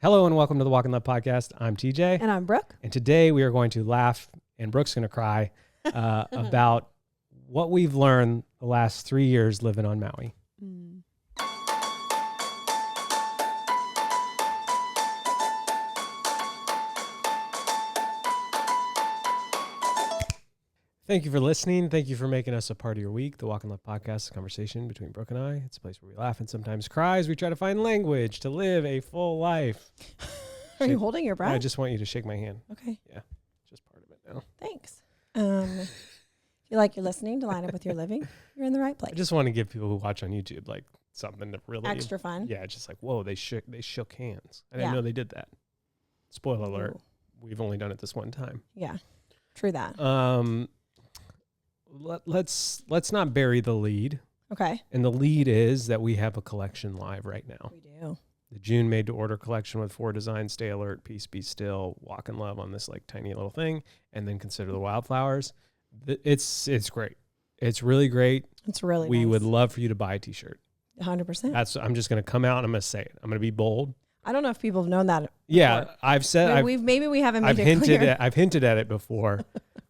Hello and welcome to the Walk in Love podcast. I'm TJ. And I'm Brooke. And today we are going to laugh, and Brooke's going to cry, about what we've learned the last 3 years living on Maui. Thank you for listening. Thank you for making us a part of your week. The Walk in Love podcast, a conversation between Brooke and I. It's a place where we laugh and sometimes cry as we try to find language to live a full life. Are you holding your breath? I just want you to shake my hand. Okay. Yeah, just part of it now. Thanks. If you like your listening to line up with your living, you're in the right place. I just want to give people who watch on YouTube like something to really Extra fun. Yeah, just like, whoa, they shook hands. I didn't Yeah. know they did that. Spoiler alert. Ooh. We've only done it this one time. Yeah. True that. Let's not bury the lead. Okay. And the lead is that we have a collection live right now. We do. The June made to order collection with 4 designs: Stay Alert, Peace Be Still, Walk in Love on this like tiny little thing, and then Consider the Wildflowers. It's great. It's really great. It's really We nice. would love for you to buy a t-shirt. 100%. I'm just going to come out and I'm going to say it. I'm going to be bold. I don't know if people have known that. Yeah, before. I've said Maybe we haven't made I've it clear. I've hinted at it before,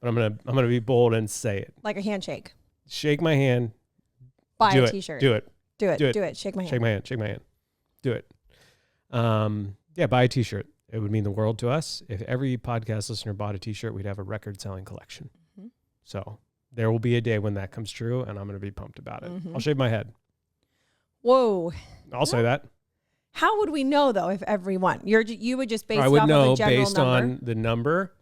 but I'm gonna be bold and say it. Like a handshake. Shake my hand. Buy do a it. t-shirt. Do it. Do it. Do it. Do it. Shake my hand. Shake my hand. Shake my hand. Do it. Yeah, buy a t-shirt. It would mean the world to us. If every podcast listener bought a t-shirt, we'd have a record-selling collection. Mhm. So there will be a day when that comes true, and I'm gonna be pumped about it. Mhm. I'll shave my head. Whoa. I'll say that. How would we know though if everyone you would just base I it would off know of a general based number? on the number.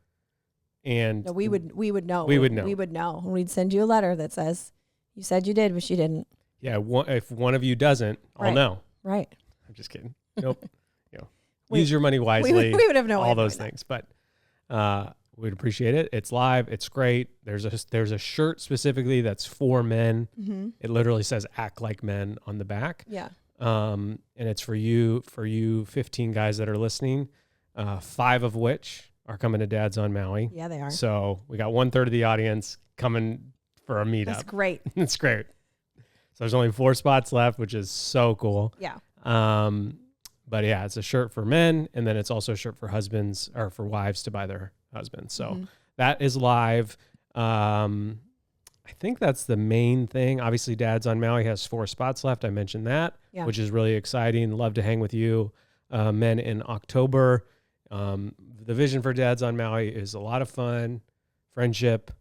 And No, we would know. We would know. We would know. We'd send you a letter that says you said you did, but you didn't. yeah, if one of you doesn't, I'll Right. know. Right. I'm just kidding. Nope. We- Use your money wisely. We would have no way all of those knowing things. But we'd appreciate it. It's live. It's great. There's a shirt specifically that's for men. that. Mm-hmm. It literally says "Act Like Men" on the back. Yeah. And it's for you 15 guys that are listening, 5 of which are coming to Dad's on Maui. Yeah, they are. So we got 1/3 of the audience coming for a meetup. That's great. It's great. So there's only 4 spots left, which is so cool. Yeah. But yeah, it's a shirt for men, and then it's also a shirt for husbands or for wives to buy their husbands. So that is live. I think that's the main thing. Obviously, Dad's on Maui has 4 spots left. I mentioned that, which is really exciting. Love to hang with you, men, in October. The vision for Dad's on Maui is a lot of fun, friendship,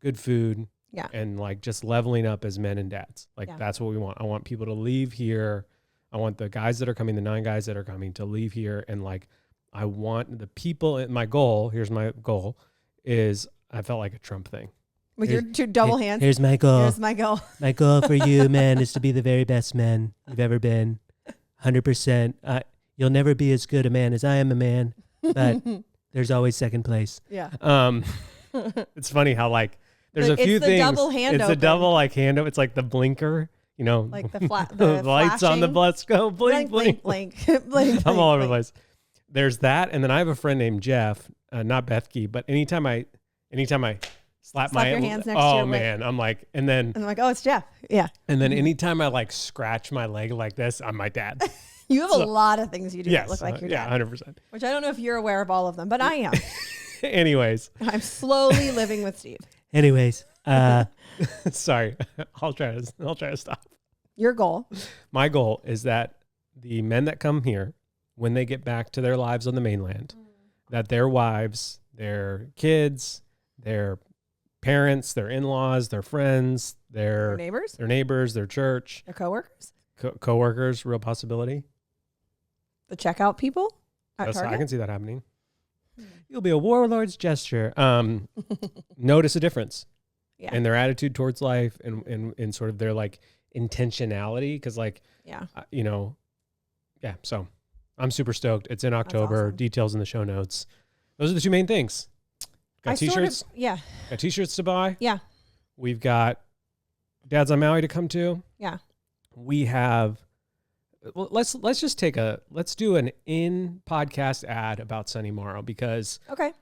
good food, and like just leveling up as men and dads. Like that's what we want. I want people to leave here. I want the guys that are coming, the 9 guys that are coming, to leave here. And like, I want the people, my goal, here's my goal, is I felt like a Trump thing. With your 2 double hands. Here's my goal. Here's my goal. My goal for you, man, is to be the very best man you've ever been. 100%. You'll never be as good a man as I am a man, but there's always second place. Yeah. It's funny how like there's a few things. Double hand it's open. a double like hand. It's like the blinker, you know, Like the the lights on the flashing. bus go blink, blink. Blink, blink. I'm all over the place. There's that, and then I have a friend named Jeff, not Bethke, but anytime I slap my your hands next to oh your man, I'm like, and then And I'm like, oh, it's Jeff. Yeah. and then anytime I like scratch my leg like this, I'm my dad. You have a lot of things you do that look like your yeah, dad. 100%. Which I don't know if you're aware of all of them, but I am. Anyways, I'm slowly living with Steve. Anyways, sorry, I'll try to stop. Your goal. My goal is that the men that come here, when they get back to their lives on the mainland, that their wives, their kids, their parents, their in-laws, their friends, Your neighbors. their church, Your coworkers. coworkers, real possibility. The checkout people at I Target. can see that happening. You'll be a warlord's gesture. Notice a difference in their attitude towards life and sort of their like intentionality. Because like, so I'm super stoked. It's in October. Awesome. Details in the show notes. Those are the 2 main things. Got t-shirts. Got t-shirts to buy. Yeah. We've got Dad's on Maui to come to. Yeah. We have. Well, let's do an in podcast ad about Sunny Morrow, because Okay.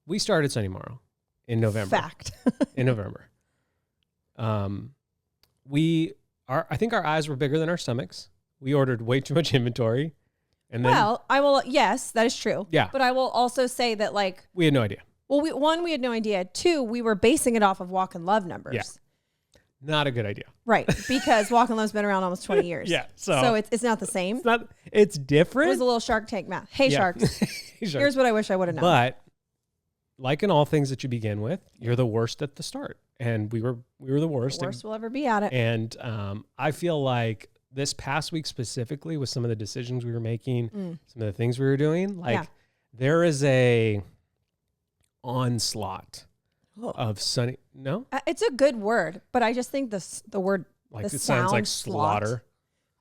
we started Sunny Morrow in November. Fact. In November. I think our eyes were bigger than our stomachs. We ordered way too much inventory. And then, well, I will. Yes, that is true. Yeah. But I will also say that, like, we had no idea. well, we had no idea. 2, we were basing it off of Walk and Love numbers. Yeah. Not a good idea. Right. Because Walk and Love's been around almost 20 years. Yeah. So it's not the same. It's It different. was a little Shark Tank math. Hey, Yeah. Sharks. Sharks. Here's what I wish I would have known. But like in all things that you begin with, you're the worst at the start. And we were the worst. The worst we'll ever be at it. And I feel like this past week specifically, with some of the decisions we were making, some of the things we were doing, like there is a onslaught of sunny. No, It's a good word, but I just think the word, like the it sounds like sound slaughter.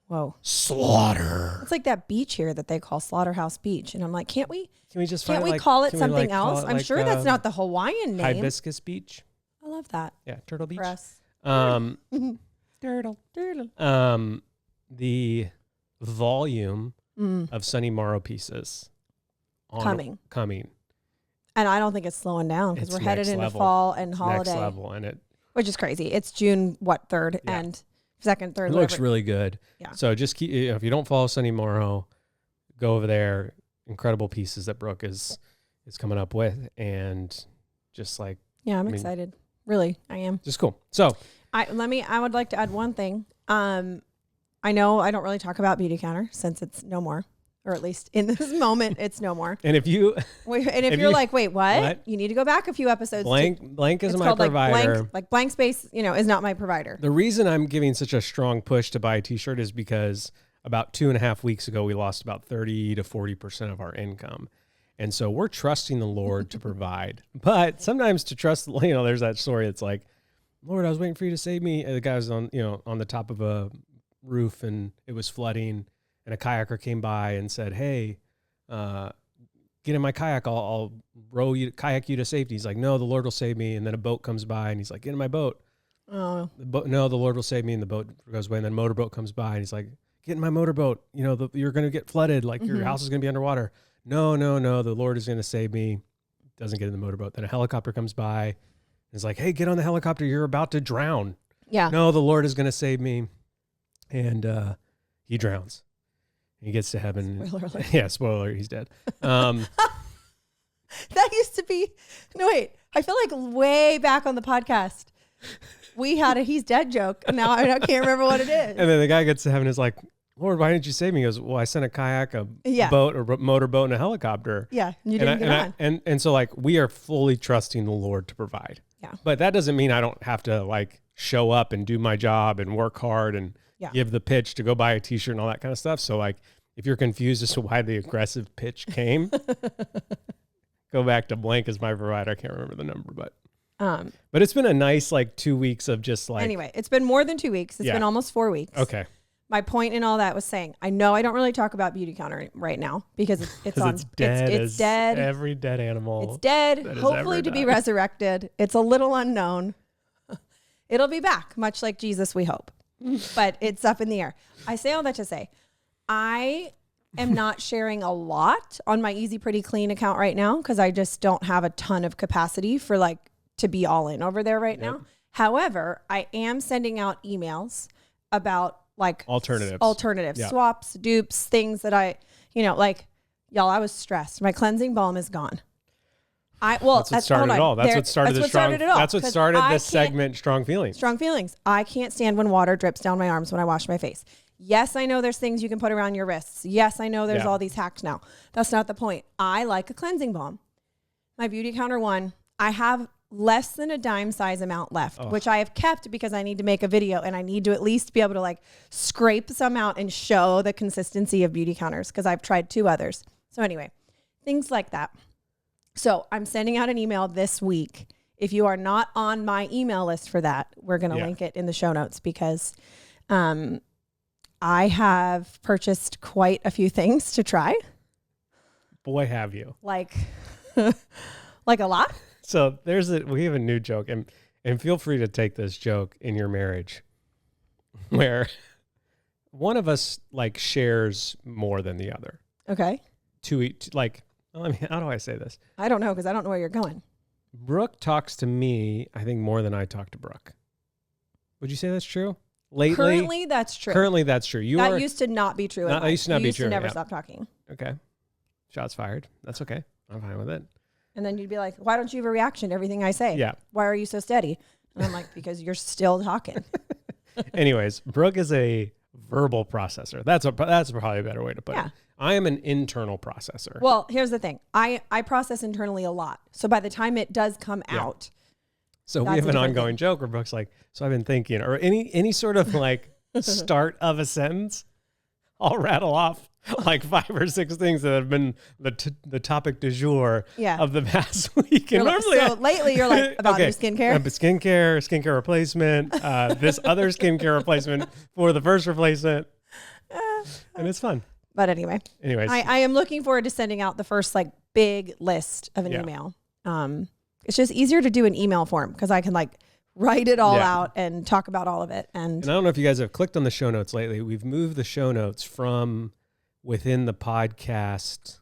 Whoa. Slaughter. It's like that beach here that they call Slaughterhouse Beach. And I'm like, can't we just call it something else? I'm sure that's not the Hawaiian name. Hibiscus Beach. I love that. Yeah, Turtle Beach. For us. Turtle. Turtle. The volume of Sunny Morrow pieces coming. And I don't think it's slowing down because we're headed into fall and holiday. Next level, and which is crazy. It's June 3rd and 2nd, 3rd. It looks really good. Yeah. So just keep, if you don't follow Sunny Morrow, go over there. Incredible pieces that Brooke is coming up with, and just like I'm excited. Really, I am. Just cool. So I would like to add one thing. I know I don't really talk about Beauty Counter since it's no more. Or at least in this moment, it's no more. And if you're like, wait, what? You need to go back a few episodes. Blank is my provider. Like blank space, is not my provider. The reason I'm giving such a strong push to buy a t-shirt is because about 2.5 weeks ago, we lost about 30 to 40% of our income. And so we're trusting the Lord to provide. But sometimes to trust, there's that story. It's like, Lord, I was waiting for you to save me. And the guy was on the top of a roof and it was flooding. And a kayaker came by and said, "Hey, get in my kayak. I'll kayak you to safety." He's like, "No, the Lord will save me." And then a boat comes by and he's like, "Get in my boat." Oh. No, the Lord will save me. And the boat goes away. And then a motorboat comes by and he's like, "Get in my motorboat. You're going to get flooded. Like your house is going to be underwater." No, the Lord is going to save me. Doesn't get in the motorboat. Then a helicopter comes by and is like, "Hey, get on the helicopter. You're about to drown." Yeah. No, the Lord is going to save me. And he drowns. He gets to heaven. Spoiler alert. Yeah, spoiler alert, he's dead. That used to be, no, wait, I feel like way back on the podcast, we had a he's dead joke. And now I can't remember what it is. And then the guy gets to heaven and is like, "Lord, why didn't you save me?" He goes, "Well, I sent a kayak, a boat, or motorboat, and a helicopter." Yeah, you didn't get on. And so like we are fully trusting the Lord to provide. Yeah. But that doesn't mean I don't have to like show up and do my job and work hard and give the pitch to go buy a t-shirt and all that kind of stuff. So like, if you're confused as to why the aggressive pitch came, go back to blank as my provider. I can't remember the number, but it's been a nice like 2 weeks of just like. Anyway, it's been more than 2 weeks. It's been almost 4 weeks. Okay. My point in all that was saying, I know I don't really talk about Beauty Counter right now because it's dead. It's dead. Every dead animal. It's dead. Hopefully to be resurrected. It's a little unknown. It'll be back, much like Jesus, we hope. But it's up in the air. I say all that to say, I am not sharing a lot on my Easy Pretty Clean account right now because I just don't have a ton of capacity for like to be all in over there right now. However, I am sending out emails about like alternatives, swaps, dupes, things that I was stressed. My cleansing balm is gone. That's what started it all. That's what started this segment, Strong Feelings. Strong Feelings. I can't stand when water drips down my arms when I wash my face. Yes, I know there's things you can put around your wrists. Yes, I know there's all these hacks now. That's not the point. I like a cleansing balm. My Beauty Counter one, I have less than a dime size amount left, which I have kept because I need to make a video and I need to at least be able to like scrape some out and show the consistency of Beauty Counters because I've tried 2 others. So anyway, things like that. So I'm sending out an email this week. If you are not on my email list for that, we're going to link it in the show notes because I have purchased quite a few things to try. Boy, have you. Like a lot. So we have a new joke and feel free to take this joke in your marriage where one of us like shares more than the other. Okay. To eat like, how do I say this? I don't know because I don't know where you're going. Brooke talks to me, I think, more than I talk to Brooke. Would you say that's true? Lately, Currently, that's true. Currently, that's true. That used to not be true. That used to not be true. You used to never stop talking. Okay. Shots fired. That's okay. I'm fine with it. And then you'd be like, why don't you have a reaction to everything I say? Yeah. Why are you so steady? And I'm like, because you're still talking. Anyways, Brooke is a verbal processor. That's probably a better way to put it. I am an internal processor. Well, here's the thing. I process internally a lot. So by the time it does come out. So we have an ongoing joke where Brooke's like, so I've been thinking, or any sort of like start of a sentence, I'll rattle off like 5 or 6 things that have been the topic du jour of the past week. And lately you're like, about your skincare? Skincare replacement, this other skincare replacement for the first replacement. And it's fun. But anyways, I am looking forward to sending out the first like big list of an email. It's just easier to do an email form because I can like write it all out and talk about all of it. And I don't know if you guys have clicked on the show notes lately. We've moved the show notes from within the podcast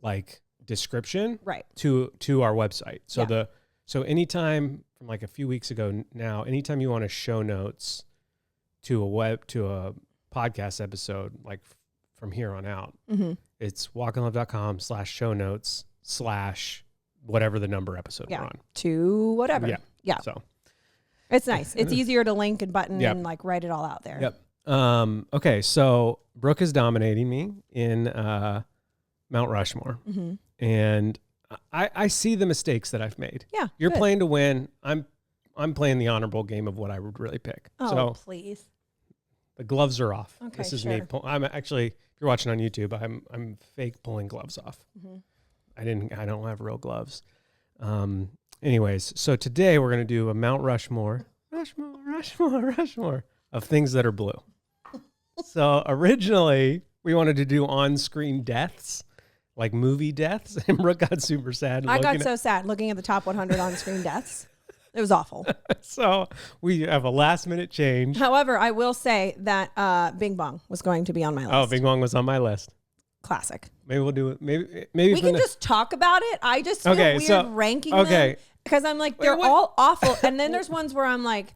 like description to our website. So anytime from like a few weeks ago now, anytime you want to show notes to a podcast episode, like from here on out, it's walkinlove.com/show notes/ whatever the number episode we're on. To whatever. Yeah. So it's nice. It's easier to link and button and like write it all out there. Yep. Okay, so Brooke is dominating me in Mount Rushmore. And I see the mistakes that I've made. Yeah. You're playing to win. I'm playing the honorable game of what I would really pick. Oh, so please. The gloves are off. Okay, this is me. I'm actually, if you're watching on YouTube, I'm fake pulling gloves off. I don't have real gloves. Anyways, so today we're going to do a Mount Rushmore of things that are blue. So originally we wanted to do on-screen deaths, like movie deaths, and Brooke got super sad. I got so sad looking at the top 100 on-screen deaths. It was awful. So we have a last-minute change. However, I will say that Bing Bong was going to be on my list. Oh, Bing Bong was on my list. Classic. Maybe we'll do it. Maybe we can just talk about it. I just feel weird ranking them because I'm like they're all awful, and then there's ones where I'm like,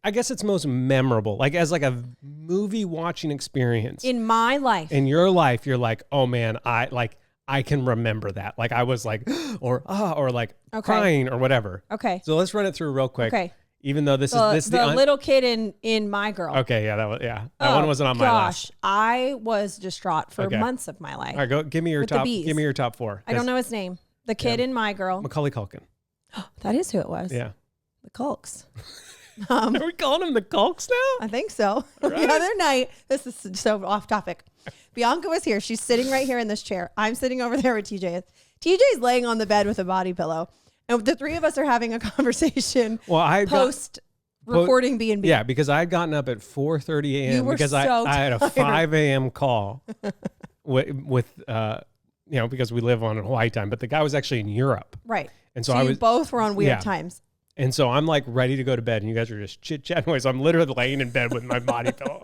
I guess it's most memorable, like as like a movie watching experience in my life. In your life, you're like, oh man, I can remember that. Like I was like, or like crying or whatever. Okay. So let's run it through real quick. Okay. Even though this is the little kid in My Girl. Okay, yeah, that one wasn't on my list. I was distraught for months of my life. All right, go give me your top. Give me your top 4. I don't know his name. The kid in My Girl. Macaulay Culkin. That is who it was. Yeah. The Culks. Are we calling him the Culks now? I think so. Right. The other night, this is so off topic. Bianca was here. She's sitting right here in this chair. I'm sitting over there with TJ. TJ's laying on the bed with a body pillow. And the 3 of us are having a conversation post recording B&B. Yeah, because I had gotten up at 4:30 a.m. because I had a 5 a.m. call with because we live on Hawaii time, but the guy was actually in Europe. Right. And so you both were on weird times. And so I'm like ready to go to bed and you guys are just chit-chatting. So I'm literally laying in bed with my body pillow,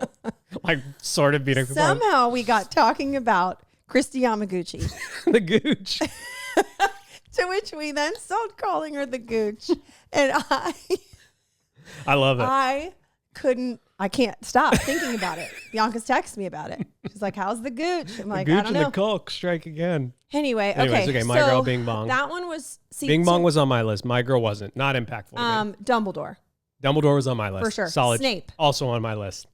like sort of being Somehow we got talking about Christy Yamaguchi. The Gooch. To which we then started calling her the Gooch. And I love it. I can't stop thinking about it. Bianca's texted me about it. She's like, how's the Gooch? I'm like, the Gooch I don't know. and the Culk strike again. Anyways, okay. My Girl, Bing Bong. That one was... Bing Bong was on my list. My Girl wasn't. Not impactful. Dumbledore. Dumbledore was on my list. For sure. Solid. Snape. Also on my list.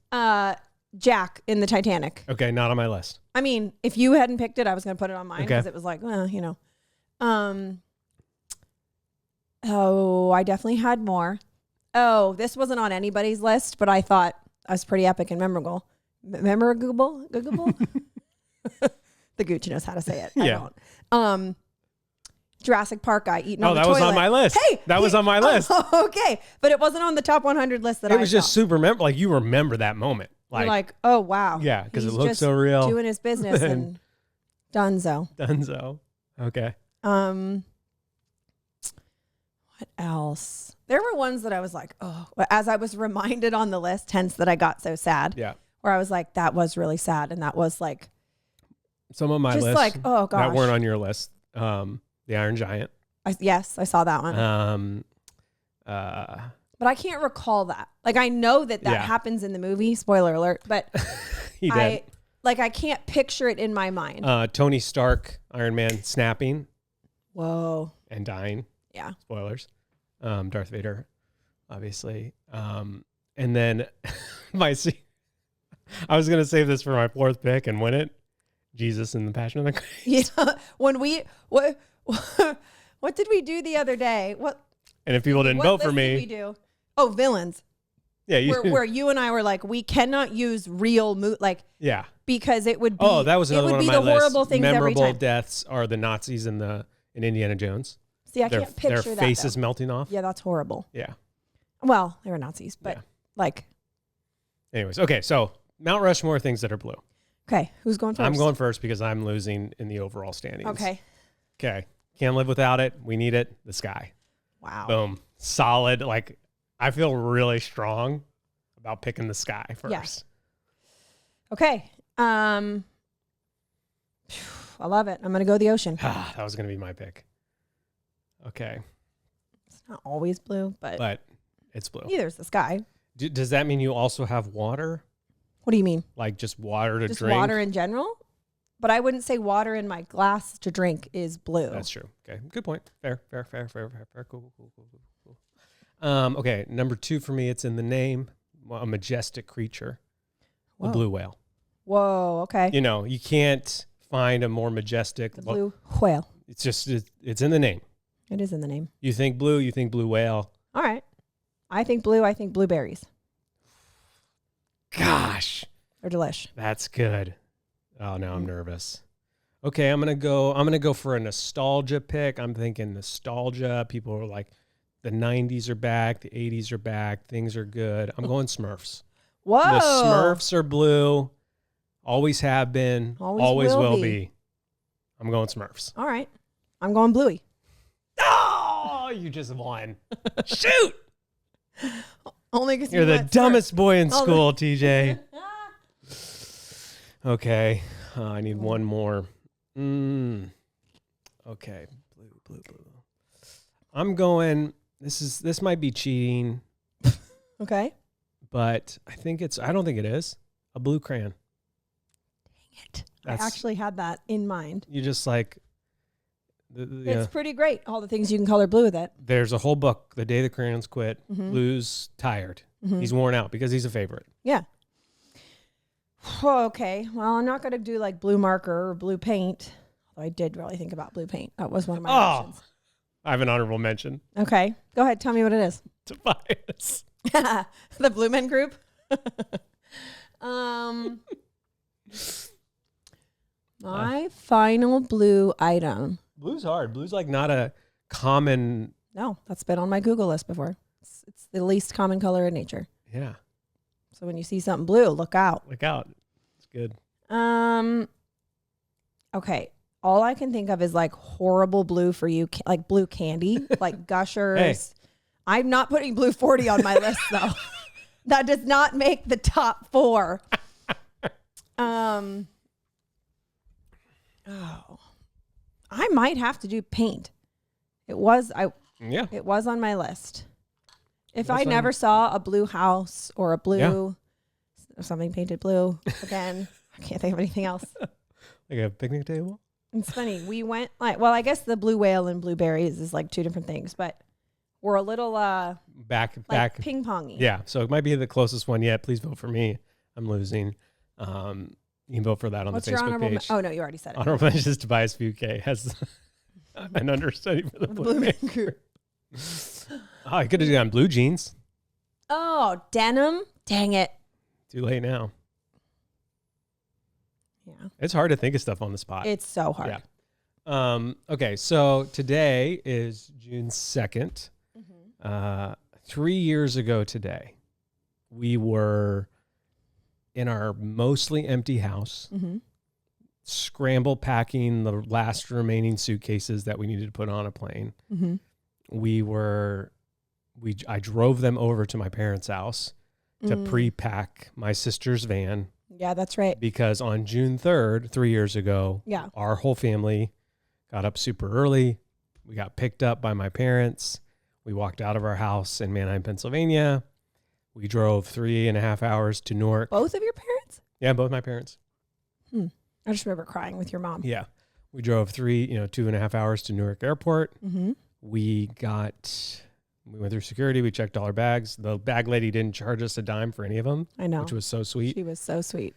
Jack in the Titanic. Okay, not on my list. I mean, if you hadn't picked it, I was going to put it on mine because it was like, well, I definitely had more. Oh, this wasn't on anybody's list, but I thought I was pretty epic and memorable. Memorable? The Gooch knows how to say it. Yeah. I don't. Jurassic Park guy eating on the toilet. Oh, that was on my list. Hey! That was on my list. Okay. But it wasn't on the top 100 list that I It was just super like you remember that moment. You're like, oh, wow. Yeah, because it looks so real. Doing his business and Dunzo. Okay. What else? There were ones that I was like, oh, as I was reminded on the list, hence that I got so sad. Yeah. Where I was like, that was really sad. And that was like, some of my just lists like, oh gosh, that weren't on your list. The Iron Giant. Yes, I saw that one. But I can't recall that. Like, I know that happens in the movie. Spoiler alert. But like I can't picture it in my mind. Tony Stark, Iron Man, snapping Whoa. and dying. Yeah. Spoilers. Darth Vader, obviously. And then I was gonna save this for my fourth pick and win it. Jesus and the Passion of the Christ. Yeah. When what did we do the other day? And if people didn't vote for me, did we do? Oh, villains. Yeah, where you and I were like, we cannot use real yeah, because it would be. Oh, that was another one on my list. Horrible things every Memorable time. deaths are the Nazis in Indiana Jones. See, I can't picture their that. faces though. melting off. Yeah, that's horrible. Yeah. Well, they were Nazis, but Yeah. like. Anyways, okay, so Mount Rushmore, things that are blue. Okay, who's going first? I'm going first because I'm losing in the overall standings. Okay. Okay. Can't live without it. We need it. The sky. Wow. Boom. Solid. Like, I feel really strong about picking the sky first. Yes. Okay. I love it. I'm going to go the ocean. That was going to be my pick. Okay. It's not always blue, but it's blue. neither is the sky. Does that mean you also have water? What do you mean? Like just water to Just drink? water in general? But I wouldn't say water in my glass to drink is blue. That's true. Okay. Good point. Fair. Cool. Okay. Number 2 for me, it's in the name, a majestic creature, Whoa. a blue whale. Whoa. Okay. You know, you can't find a more majestic. The blue whale. It's just, it's in the name. It is in the name. You think blue whale. All right. I think blue. I think blueberries. Gosh. They're delish. That's good. Oh, now I'm nervous. Okay, I'm gonna go for a nostalgia pick. I'm thinking nostalgia. People are like, the 90s are back, the 80s are back, things are good. I'm going Smurfs. Whoa. The Smurfs are blue. Always have been. Always will be. I'm going Smurfs. All right. I'm going bluey. Oh, you just won. Shoot. Only because You're the dumbest boy in school, TJ. Okay. I need one more. Okay. Blue. I'm going, this might be cheating, Okay. but I don't think it is. A blue crayon. Dang it. I actually had that in mind. You just like, It's pretty great. All the things you can color blue with it. there's a whole book, The Day the Crayons Quit. Mhm. Blue's tired. Mhm. He's worn out because he's a favorite. Yeah. Oh, okay. Well, I'm not going to do like blue marker or blue paint. Although I did really think about blue paint. That was one of my options. I have an honorable mention. Okay. Go ahead. Tell me what it is. Tobias. The Blue Men Group. My final blue item. Blue's hard. Blue's like not a common. No, that's been on my Google list before. It's the least common color in nature. Yeah. So when you see something blue, look out. Look out. It's good. Okay. All I can think of is like horrible blue for you, like blue candy, like Gushers. Hey. I'm not putting blue 40 on my list though. That does not make the top 4. I might have to do paint. It was on my list. If I never saw a blue house or a blue something painted blue again, I can't think of anything else. Like a picnic table? It's funny. We went I guess the blue whale and blueberries is like 2 different things, but we're a little back ping pongy. Yeah, so it might be the closest one yet. Please vote for me. I'm losing. You can vote for that on What's the your Facebook honorable page. oh no, you already said it. Honorable mention is Tobias Fouquet has an understudy for the Blue Man Group. Oh, I could have done blue jeans. Oh, denim? Dang it. Too late now. Yeah. It's hard to think of stuff on the spot. It's so hard. Yeah. Okay, so today is June 2nd. 3 years ago today, we were in our mostly empty house, scramble packing the last remaining suitcases that we needed to put on a plane. I drove them over to my parents' house to pre-pack my sister's van. Yeah, that's right. Because on June 3rd, 3 years ago, our whole family got up super early. We got picked up by my parents. We walked out of our house in Manheim, Pennsylvania. We drove 3.5 hours to Newark. Both of your parents? Yeah, both my parents. I just remember crying with your mom. Yeah. We drove 2.5 hours to Newark Airport. Mm-hmm. We went through security. We checked all our bags. The bag lady didn't charge us a dime for any of them. I know. Which was so sweet. She was so sweet.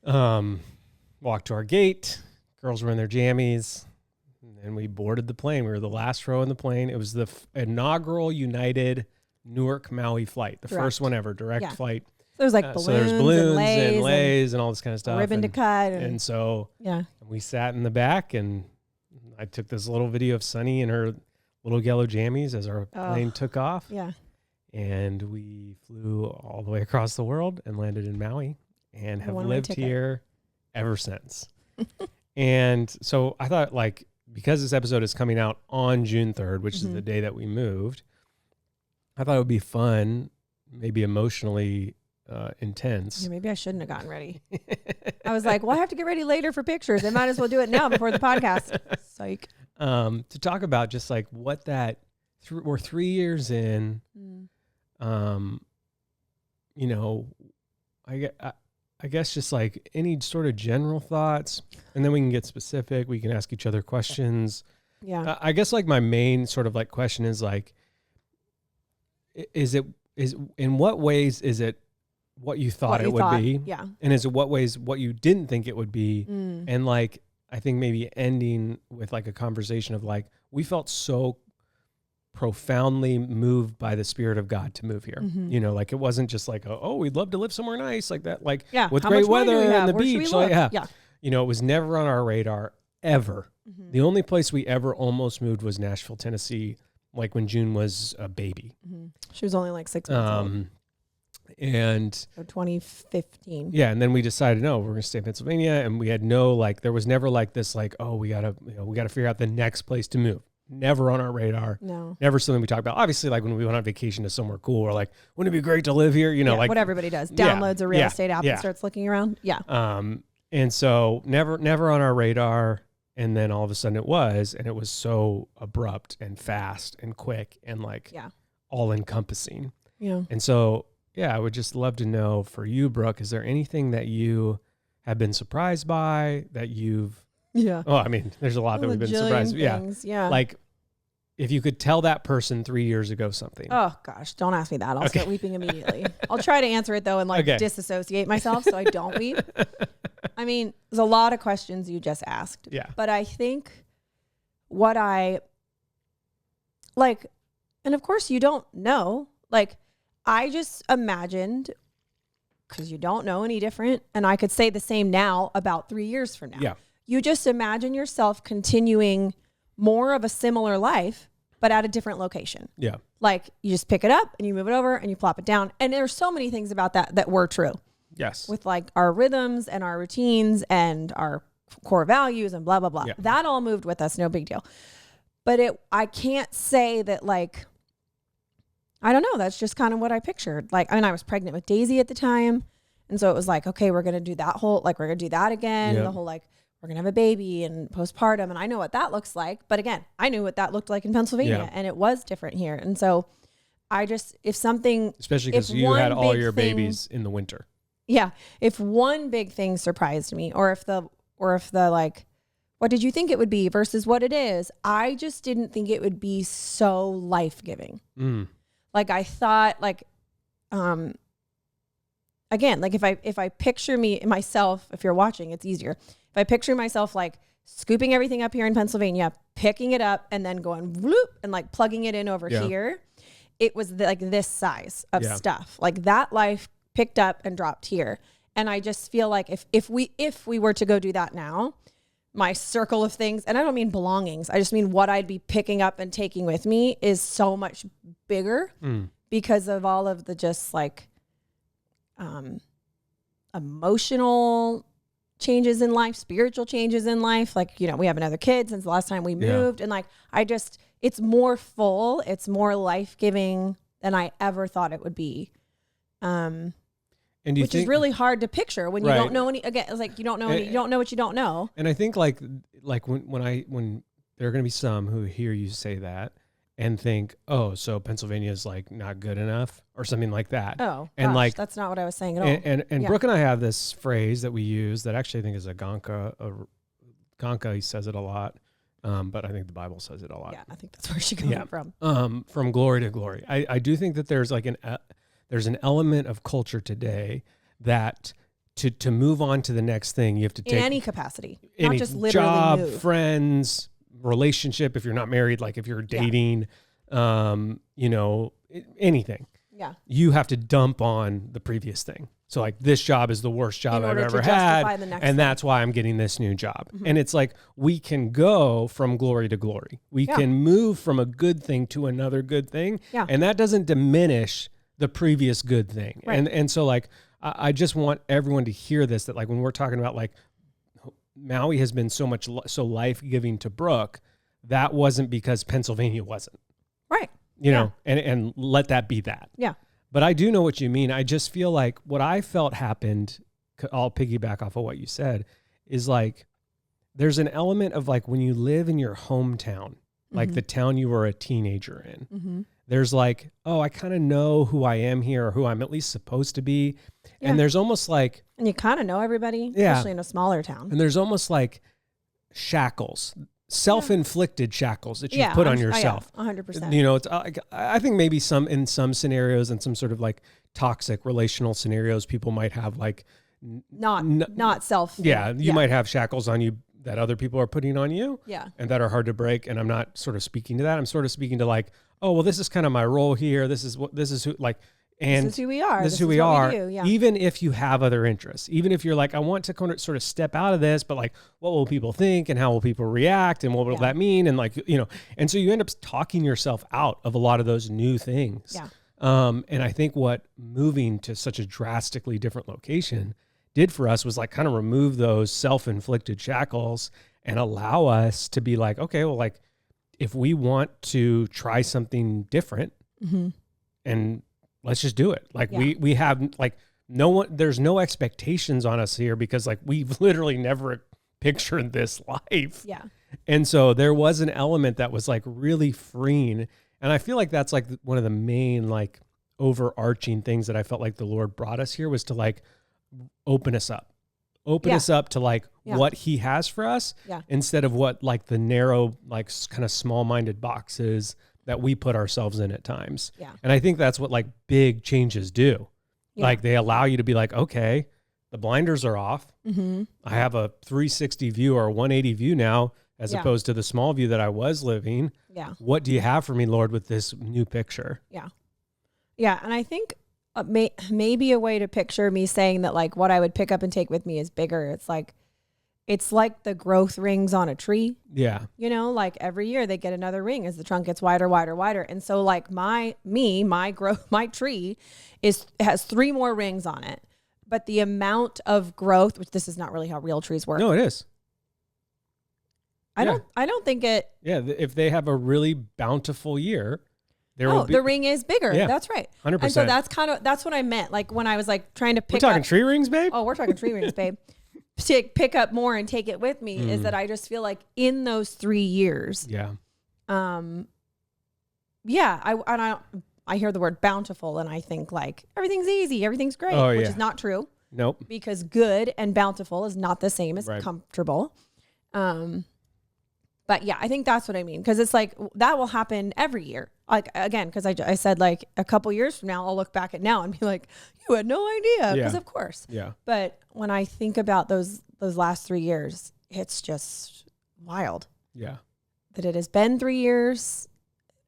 Walked to our gate. Girls were in their jammies. And we boarded the plane. We were the last row in the plane. It was the inaugural United Newark Maui flight. The first one ever. Direct flight. So there was like balloons and lays and all this kind of stuff. Ribbon to cut. And so yeah, we sat in the back, and I took this little video of Sunny in her little yellow jammies as our plane took off. Yeah. And we flew all the way across the world and landed in Maui and have lived here ever since. And so I thought, like, because this episode is coming out on June 3rd, which is the day that we moved, I thought it would be fun, maybe emotionally intense. Yeah, maybe I shouldn't have gotten ready. I was like, well, I have to get ready later for pictures. I might as well do it now before the podcast. Psych. To talk about just like what that, we're 3 years in, I guess just like any sort of general thoughts, and then we can get specific. We can ask each other questions. Yeah. I guess like my main sort of like question is like, is in what ways is it what you thought it would be? Yeah. And is it what ways what you didn't think it would be? And like, I think maybe ending with like a conversation of like, we felt so profoundly moved by the Spirit of God to move here. Like it wasn't just like, we'd love to live somewhere nice like that, like with great weather and the beach. Like, it was never on our radar ever. The only place we ever almost moved was Nashville, Tennessee, like when June was a baby. She was only like 6 months old. And so 2015. Yeah. And then we decided, no, we're going to stay in Pennsylvania. And we had there was never like this, like, we got to figure out the next place to move. Never on our radar. No. Never something we talked about. Obviously, like when we went on vacation to somewhere cool, we're like, wouldn't it be great to live here? Like what everybody does. Downloads a real estate app and starts looking around. Yeah. And so never on our radar. And then all of a sudden it was so abrupt and fast and quick and like all encompassing. Yeah. And so, I would just love to know for you, Brooke, is there anything that you have been surprised by that you've, oh, I mean, there's a lot that we've been surprised. Things, yeah. Like if you could tell that person 3 years ago something. Oh gosh, don't ask me that. I'll start weeping immediately. I'll try to answer it though and disassociate myself so I don't weep. I mean, there's a lot of questions you just asked. Yeah. But I think what I like, and of course you don't know, like I just imagined, because you don't know any different, and I could say the same now about 3 years from now. Yeah. You just imagine yourself continuing more of a similar life, but at a different location. Yeah. Like you just pick it up and you move it over and you plop it down. And there's so many things about that were true. Yes. With like our rhythms and our routines and our core values and blah, blah, blah. Yeah. That all moved with us. No big deal. But I can't say that like, I don't know. That's just kind of what I pictured. Like, I mean, I was pregnant with Daisy at the time. And so it was like, okay, we're going to do that whole, like, we're going to do that again. Yep. The whole, like, we're going to have a baby and postpartum. And I know what that looks like. But again, I knew what that looked like in Pennsylvania and it was different here. And so I just, especially because you had all your babies in the winter. Yeah. If one big thing surprised me or if the like, what did you think it would be versus what it is? I just didn't think it would be so life-giving. Like I thought like, again, like if I picture myself, if you're watching, it's easier. If I picture myself like scooping everything up here in Pennsylvania, picking it up and then going whoop and like plugging it in over here, it was like this size of stuff. Like that life picked up and dropped here. And I just feel like if we were to go do that now, my circle of things, and I don't mean belongings, I just mean what I'd be picking up and taking with me is so much bigger because of all of the just like emotional changes in life, spiritual changes in life. Like, we have another kid since the last time we moved. And like, it's more full, it's more life-giving than I ever thought it would be. And which is really hard to picture when you don't know again, it's like you don't know you don't know what you don't know. And I think like when there are going to be some who hear you say that and think, oh, so Pennsylvania is like not good enough or something like that. Oh, and gosh, like that's not what I was saying at all. And Brooke and I have this phrase that we use that actually I think is a Gonka, he says it a lot. But I think the Bible says it a lot. Yeah, I think that's where she got it from. From glory to glory. I do think that there's like there's an element of culture today that to move on to the next thing, you have to take in any capacity, not just literally job, move. Friends, relationship. If you're not married, like if you're dating, anything. Yeah, you have to dump on the previous thing. So like this job is the worst job I've ever had, and that's why I'm getting this new job. Mm-hmm. And it's like we can go from glory to glory. We can move from a good thing to another good thing, and that doesn't diminish the previous good thing. Right. And so like I just want everyone to hear this, that like when we're talking about like Maui has been so life-giving to Brooke, that wasn't because Pennsylvania wasn't. Right. You know, and let that be that. Yeah. But I do know what you mean. I just feel like what I felt happened, I'll piggyback off of what you said, is like there's an element of like when you live in your hometown, like the town you were a teenager in, there's like, oh, I kind of know who I am here or who I'm at least supposed to be. Yeah. And there's almost like... And you kind of know everybody, especially in a smaller town. And there's almost like shackles, self-inflicted shackles that you put on yourself. 100%. You know, it's, I think maybe in some scenarios and some sort of like toxic relational scenarios, people might have like not self. Yeah, you might have shackles on you that other people are putting on you. Yeah, and that are hard to break. And I'm not sort of speaking to that. I'm sort of speaking to like, oh, well, this is kind of my role here. This is who like. And this is who we are. This is who we are. Even if you have other interests, even if you're like, I want to kind of sort of step out of this, but like, what will people think and how will people react and what will that mean? And like, and so you end up talking yourself out of a lot of those new things. Yeah. And I think what moving to such a drastically different location did for us was like kind of remove those self-inflicted shackles and allow us to be like, okay, well, like if we want to try something different and let's just do it. Like we have like there's no expectations on us here because like we've literally never pictured this life. Yeah. And so there was an element that was like really freeing. And I feel like that's like one of the main like overarching things that I felt like the Lord brought us here was to like open us up to like what he has for us instead of what like the narrow, like kind of small-minded boxes that we put ourselves in at times. Yeah. And I think that's what like big changes do. Yeah. Like they allow you to be like, okay, the blinders are off. I have a 360 view or a 180 view now, as opposed to the small view that I was living. Yeah. What do you have for me, Lord, with this new picture? Yeah. Yeah. And I think maybe a way to picture me saying that like what I would pick up and take with me is bigger. It's like the growth rings on a tree. Yeah. You know, like every year they get another ring as the trunk gets wider, wider, wider. And so like my tree has 3 more rings on it. But the amount of growth, which this is not really how real trees work. No, it is. I don't think it. Yeah. If they have a really bountiful year, the ring is bigger. Yeah, that's right. 100%. And so that's what I meant. Like when I was like trying to pick We're talking tree rings, babe? Oh, we're talking tree rings, babe. To pick up more and take it with me is that I just feel like in those 3 years. Yeah. I hear the word bountiful and I think like everything's easy, everything's great, which is not true. Nope. Because good and bountiful is not the same as comfortable. But yeah, I think that's what I mean. Cause it's like, that will happen every year. Like again, cause I said like a couple years from now, I'll look back at now and be like, you had no idea. Cause of course. Yeah. But when I think about those last 3 years, it's just wild. Yeah. That it has been 3 years.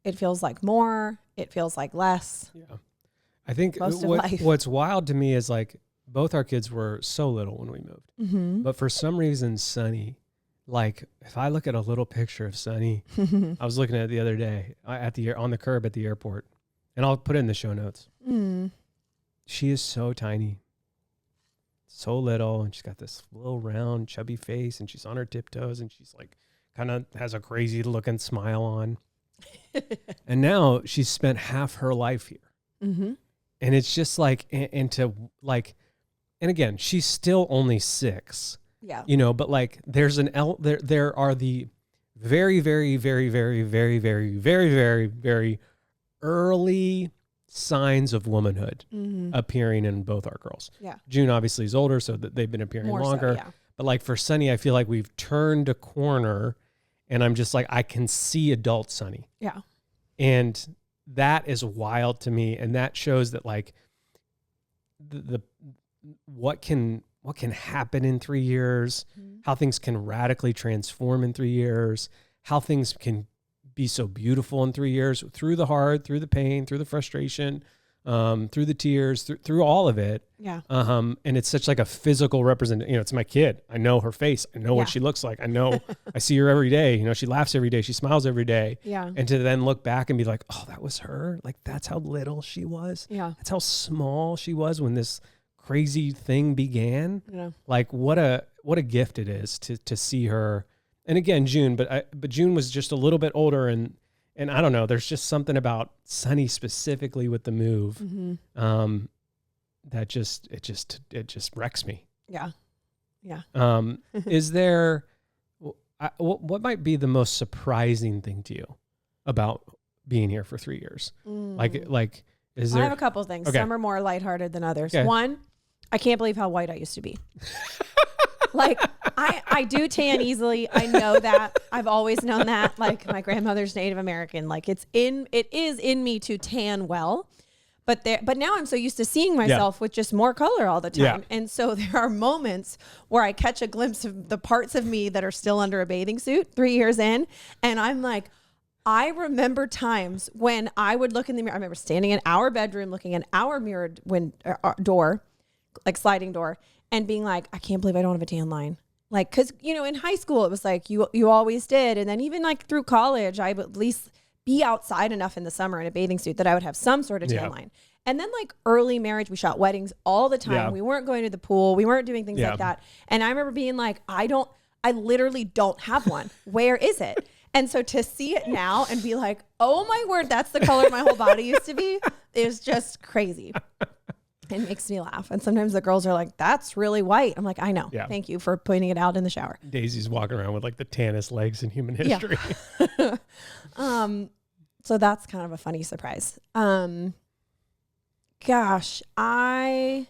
It feels like more. It feels like less. Yeah. I think what's wild to me is like both our kids were so little when we moved, but for some reason, Sunny, like if I look at a little picture of Sunny, I was looking at it the other day on the curb at the airport, and I'll put it in the show notes. She is so tiny, so little, and she's got this little round chubby face, and she's on her tiptoes, and she's like kind of has a crazy looking smile on. And now she's spent half her life here. And it's just like, and again, she's still only 6. Yeah. You know, but like there's there are the very, very, very, very, very, very, very, very, very early signs of womanhood appearing in both our girls. Yeah. June obviously is older, so that they've been appearing More longer. So, yeah. But like for Sunny, I feel like we've turned a corner, and I'm just like, I can see adult Sunny. Yeah. And that is wild to me. And that shows that like the what can happen in 3 years, how things can radically transform in 3 years, how things can be so beautiful in 3 years, through the hard, through the pain, through the frustration, through the tears, through all of it. Yeah. And it's such like a physical representation. You know, it's my kid. I know her face. I know what she looks like. I know, I see her every day. You know, she laughs every day. She smiles every day. Yeah. And to then look back and be like, oh, that was her. Like, that's how little she was. Yeah. That's how small she was when this crazy thing began. Yeah. Like what a gift it is to see her. And again, June, but June was just a little bit older, and I don't know, there's just something about Sunny specifically with the move that just wrecks me. Yeah. Yeah. Is there what might be the most surprising thing to you about being here for 3 years? Like is there? I have a couple of things. Okay. Some are more lighthearted than others. Okay. One, I can't believe how white I used to be. Like I do tan easily. I know that. I've always known that. Like my grandmother's Native American. Like it is in me to tan well. But now I'm so used to seeing myself with just more color all the time. Yeah. And so there are moments where I catch a glimpse of the parts of me that are still under a bathing suit 3 years in. And I'm like, I remember times when I would look in the mirror. I remember standing in our bedroom, looking in our mirrored door, like sliding door, and being like, I can't believe I don't have a tan line. Like, cause you know, in high school, it was like, you always did. And then even like through college, I would at least be outside enough in the summer in a bathing suit that I would have some sort of tan line. And then like early marriage, we shot weddings all the time. Yeah. We weren't going to the pool. We weren't doing things like that. And I remember being like, I literally don't have one. Where is it? And so to see it now and be like, oh my word, that's the color my whole body used to be, is just crazy. It makes me laugh. And sometimes the girls are like, that's really white. I'm like, I know. Yeah. Thank you for pointing it out in the shower. Daisy's walking around with like the tannest legs in human history. Yeah. So that's kind of a funny surprise. Gosh, I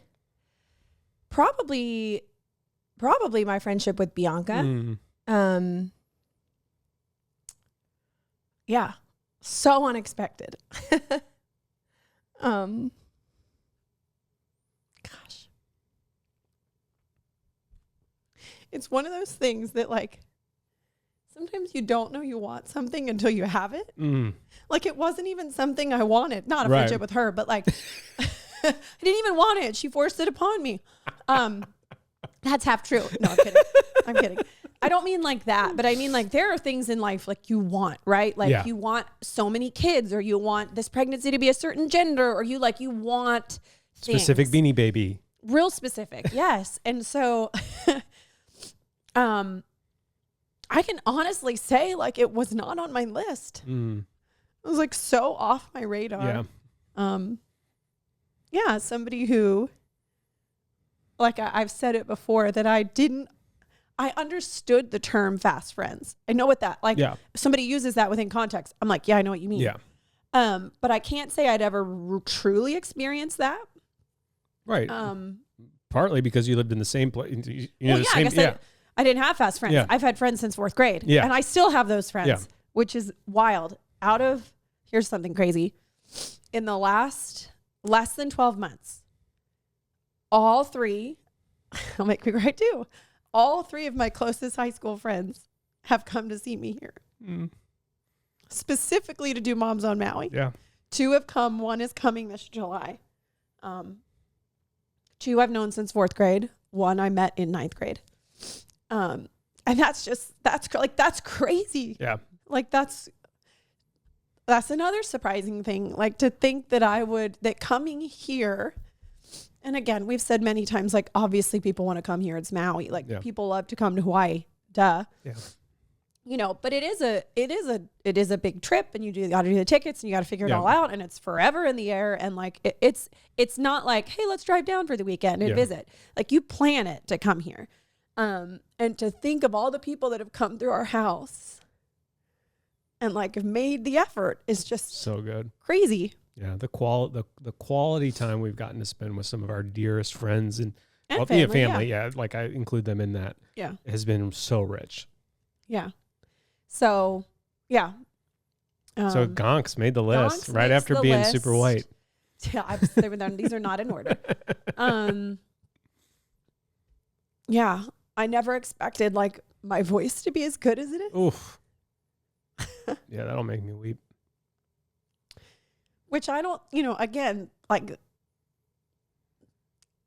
probably my friendship with Bianca. Yeah. So unexpected. Gosh. It's one of those things that like sometimes you don't know you want something until you have it. Like it wasn't even something I wanted. Not a friendship with her, but like I didn't even want it. She forced it upon me. That's half true. No, I'm kidding. I'm kidding. I don't mean like that, but I mean like there are things in life like you want, right? Like you want so many kids, or you want this pregnancy to be a certain gender, or you want specific Beanie Baby. Real specific. Yes. And so I can honestly say like it was not on my list. It was like so off my radar. Yeah. Somebody who, like I've said it before, that I understood the term fast friends. I know what that, like if somebody uses that within context, I'm like, yeah, I know what you mean. Yeah. But I can't say I'd ever truly experienced that. Right. Partly because you lived in the same place. I didn't have fast friends. I've had friends since 4th grade. Yeah. And I still have those friends, which is wild. Here's something crazy. In the less than 12 months, all three, I'll make me cry too. All three of my closest high school friends have come to see me here. Specifically to do Moms on Maui. Yeah. 2 have come. 1 is coming this July. 2 I've known since 4th grade. 1 I met in 9th grade. And that's crazy. Yeah. Like that's another surprising thing. Like to think that coming here, and again, we've said many times, like obviously people want to come here. It's Maui. Like people love to come to Hawaii. Duh. Yeah. You know, but it is a big trip, and you got to do the tickets, and you got to figure it all out, and it's forever in the air, and like it's not like, hey, let's drive down for the weekend and visit. Like you plan it to come here, and to think of all the people that have come through our house and like have made the effort is just so good. crazy. Yeah, the quality time we've gotten to spend with some of our dearest friends and family. Yeah, like I include them in that. Yeah, has been so rich. Yeah. So, yeah. So Gonks made the list right after being super white. Yeah, these are not in order. Yeah, I never expected like my voice to be as good as it is. Oof. Yeah, that'll make me weep. Which I don't, again, like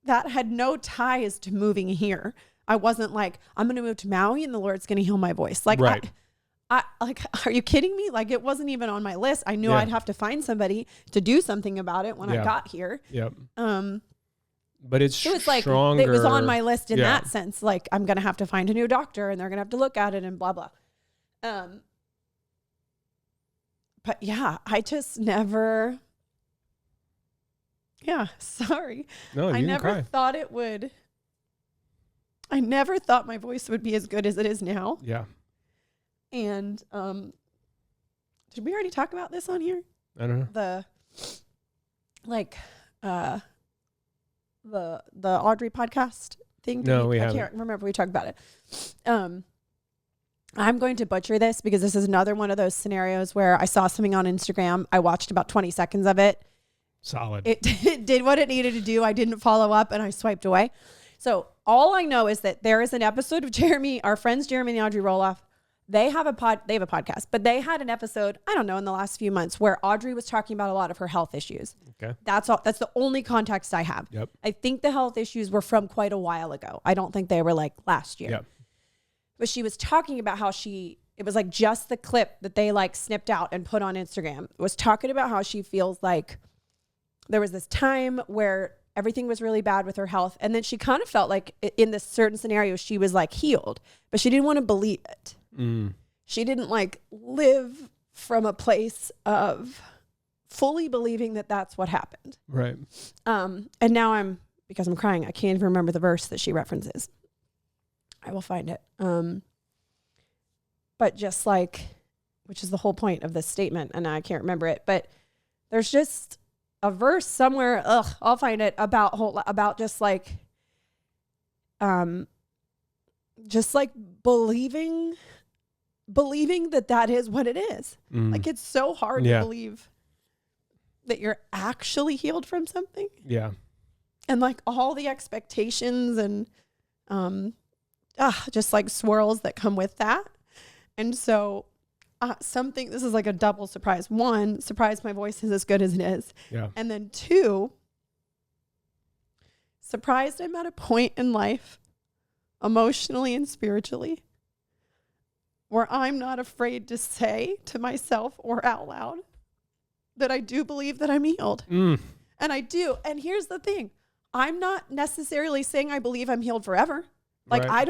that had no ties to moving here. I wasn't like, I'm going to move to Maui and the Lord's going to heal my voice. Like, right. I like, are you kidding me? Like, it wasn't even on my list. I knew I'd have to find somebody to do something about it when I got here. Yep. But it was like, stronger. it was on my list in that sense. Like, I'm going to have to find a new doctor and they're going to have to look at it and blah, blah. But yeah, I just never. Yeah, sorry. No, I never thought it would. I never thought my voice would be as good as it is now. Yeah. And did we already talk about this on here? I don't know. The Audrey podcast thing. No, we haven't. I can't remember if we talked about it. I'm going to butcher this because this is another one of those scenarios where I saw something on Instagram. I watched about 20 seconds of it. Solid. It did what it needed to do. I didn't follow up and I swiped away. So all I know is that there is an episode of our friends Jeremy and Audrey Roloff. They have a podcast, but they had an episode, I don't know, in the last few months where Audrey was talking about a lot of her health issues. Okay. That's all. That's the only context I have. Yep. I think the health issues were from quite a while ago. I don't think they were like last year. Yep. But she was talking about how it was like just the clip that they like snipped out and put on Instagram. It was talking about how she feels like there was this time where everything was really bad with her health. And then she kind of felt like in this certain scenario, she was like healed, but she didn't want to believe it. Mm. She didn't like live from a place of fully believing that that's what happened. Right. And now because I'm crying, I can't even remember the verse that she references. I will find it. But just like, which is the whole point of this statement, and I can't remember it, but there's just a verse somewhere, I'll find it, about just like believing that is what it is. Mm. Like, it's so hard to believe that you're actually healed from something. Yeah. And like all the expectations and just like swirls that come with that. And so this is like a double surprise. One, surprised my voice is as good as it is. Yeah. And then two, surprised I'm at a point in life, emotionally and spiritually, where I'm not afraid to say to myself or out loud that I do believe that I'm healed. Mm. And I do. And here's the thing. I'm not necessarily saying I believe I'm healed forever. Like, right.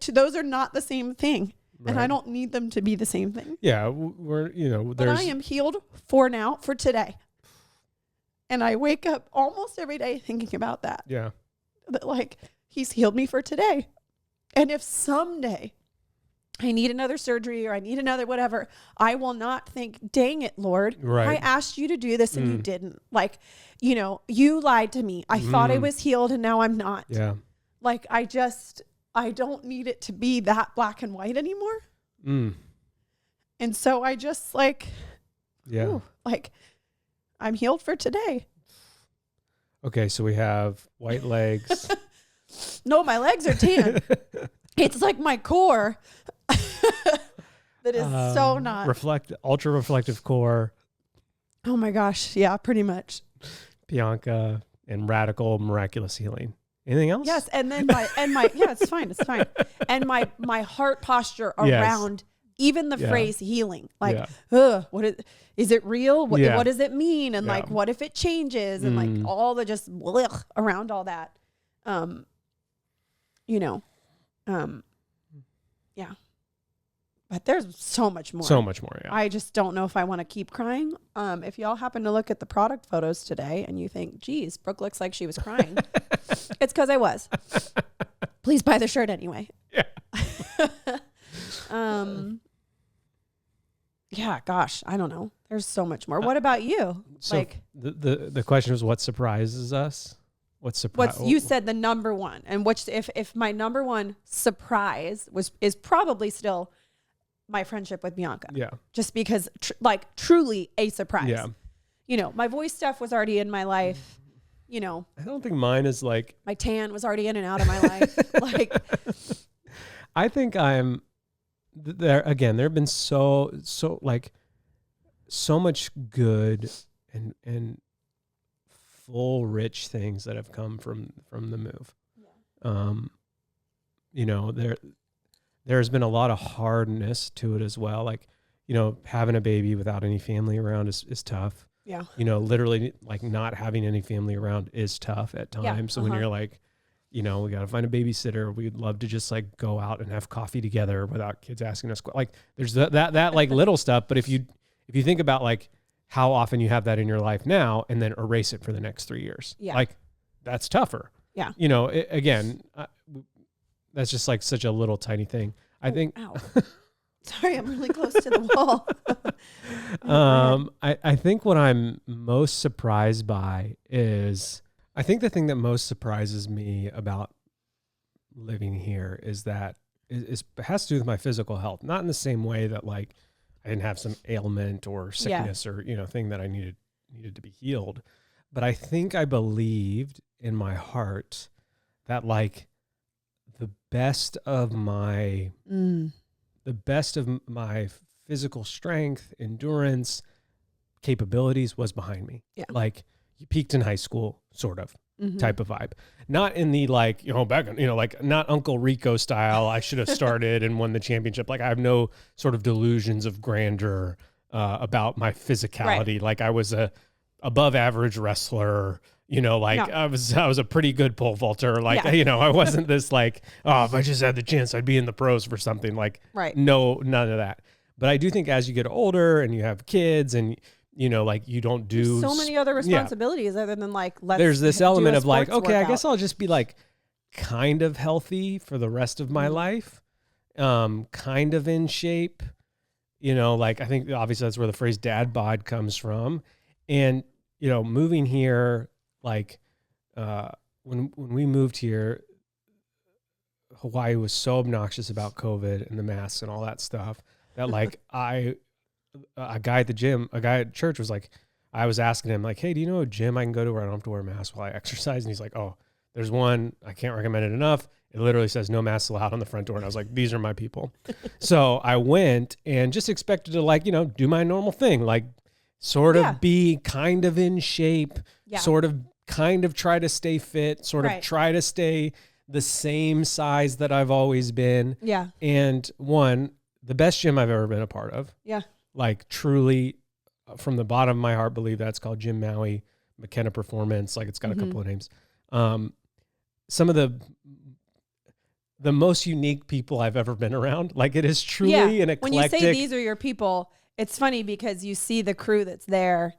Those are not the same thing. Right. And I don't need them to be the same thing. Yeah. But I am healed for today. And I wake up almost every day thinking about that. Yeah. That like, he's healed me for today. And if someday I need another surgery or I need another whatever, I will not think, dang it, Lord. Right. I asked you to do this and you didn't. Like, you lied to me. I thought I was healed and now I'm not. Yeah. Like, I don't need it to be that black and white anymore. Mm. And so I just like, I'm healed for today. Okay. So we have white legs. No, my legs are tan. It's like my core that is so not. Ultra reflective core. Oh my gosh. Yeah, pretty much. Bianca and radical miraculous healing. Anything else? Yes. And then it's fine. It's fine. And my heart posture around even the phrase healing, like, is it real? What does it mean? And like, what if it changes? And like all the just around all that, yeah. But there's so much more. So much more, yeah. I just don't know if I want to keep crying. If y'all happen to look at the product photos today and you think, geez, Brooke looks like she was crying, it's because I was. Please buy the shirt anyway. Yeah. Yeah, gosh, I don't know. There's so much more. What about you? So Like the question was, what surprises us? you said the number one, and which if my number one surprise is probably still my friendship with Bianca. Yeah. Just because truly a surprise. Yeah. You know, my voice stuff was already in my life. You know, I don't think mine is like, my tan was already in and out of my life. Like, I think I'm there again. There have been so much good and full rich things that have come from the move. Yeah. You know, there's been a lot of hardness to it as well. Like, you know, having a baby without any family around is tough. yeah. You know, literally like not having any family around is tough at times. Yeah, So when you're like, you know, we got to find a babysitter. We'd love to just like go out and have coffee together without kids asking us. Like there's that like little stuff. But if you think about like how often you have that in your life now and then erase it for the next 3 years, like that's tougher. Yeah. You know, that's just like such a little tiny thing. I think. Ow. Sorry, I'm really close to the wall. I think what I'm most surprised by is, I think the thing that most surprises me about living here is that it has to do with my physical health. Not in the same way that like I didn't have some ailment or sickness or, you know, thing that I needed to be healed. But I think I believed in my heart that like the best of my physical strength, endurance, capabilities was behind me. Yeah. Like you peaked in high school, sort of type of vibe. Not in the like, you know, back, you know, like not Uncle Rico style. I should have started and won the championship. Like I have no sort of delusions of grandeur about my physicality. Right. Like I was a above average wrestler. You know, like I was a pretty good pole vaulter. Like, you know, I wasn't this like, oh, if I just had the chance, I'd be in the pros for something. Like, no, none of that. But I do think as you get older and you have kids and, you know, like you don't do so many other responsibilities other than like, there's this element of like, okay, workout. I guess I'll just be like kind of healthy for the rest of my life. Kind of in shape, you know, like I think obviously that's where the phrase dad bod comes from. And, you know, moving here, like when we moved here, Hawaii was so obnoxious about COVID and the masks and all that stuff that like a guy at church was like, I was asking him like, hey, do you know a gym I can go to where I don't have to wear a mask while I exercise? And he's like, oh, there's one. I can't recommend it enough. It literally says no masks allowed on the front door. And I was like, these are my people. So I went and just expected to like, you know, do my normal thing, like sort of be kind of in shape, sort of kind of try to stay fit, sort of try to stay the same size that I've always been. Yeah. And the best gym I've ever been a part of. Yeah. Like truly from the bottom of my heart, believe that's called Gym Maui, McKenna Performance. Like it's got a couple of names. Some of the most unique people I've ever been around. Like it is truly an eclectic. When you say these are your people, it's funny because you see the crew that's there.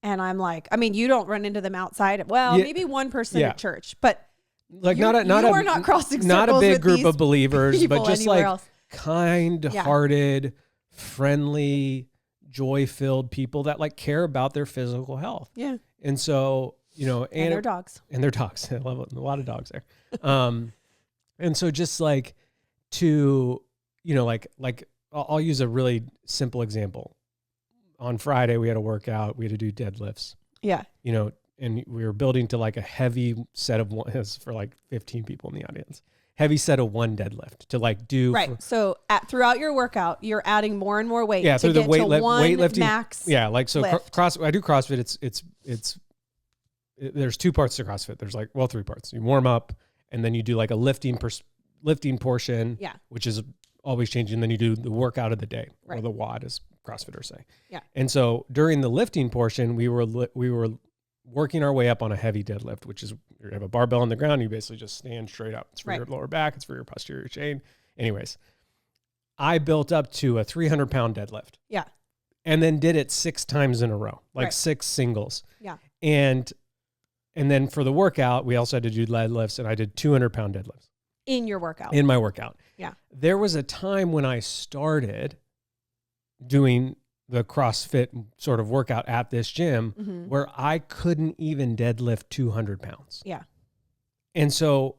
And I'm like, I mean, you don't run into them outside. Well, maybe one person at church, but like you are not crossing not a circles big with group these of believers, but just like else. kind-hearted, friendly, joy-filled people that like care about their physical health. Yeah. And so, you know, and their dogs. And their dogs. I love it. A lot of dogs there. And so just like to, you know, like I'll use a really simple example. On Friday, we had a workout. We had to do deadlifts. Yeah. You know, and we were building to like a heavy set of one for like 15 people in the audience. Heavy set of one deadlift to like do. Right. So throughout your workout, you're adding more and more weight. Yeah. To through the get to weightlifting max. Yeah. Like so lift. I do CrossFit. There's two parts to CrossFit. There's like, well, three parts. You warm up and then you do like a lifting portion. Yeah. Which is always changing. Then you do the workout of the day or the WOD as CrossFitters say. Yeah. And so during the lifting portion, we were working our way up on a heavy deadlift, which is you have a barbell on the ground. You basically just stand straight up. It's for your lower back. It's for your posterior chain. Anyways, I built up to a 300-pound deadlift. Yeah. And then did it 6 times in a row, like 6 singles. Yeah. And then for the workout, we also had to do deadlifts, and I did 200-pound deadlifts. In your workout. In my workout. Yeah. There was a time when I started doing the CrossFit sort of workout at this gym where I couldn't even deadlift 200 pounds. Yeah. And so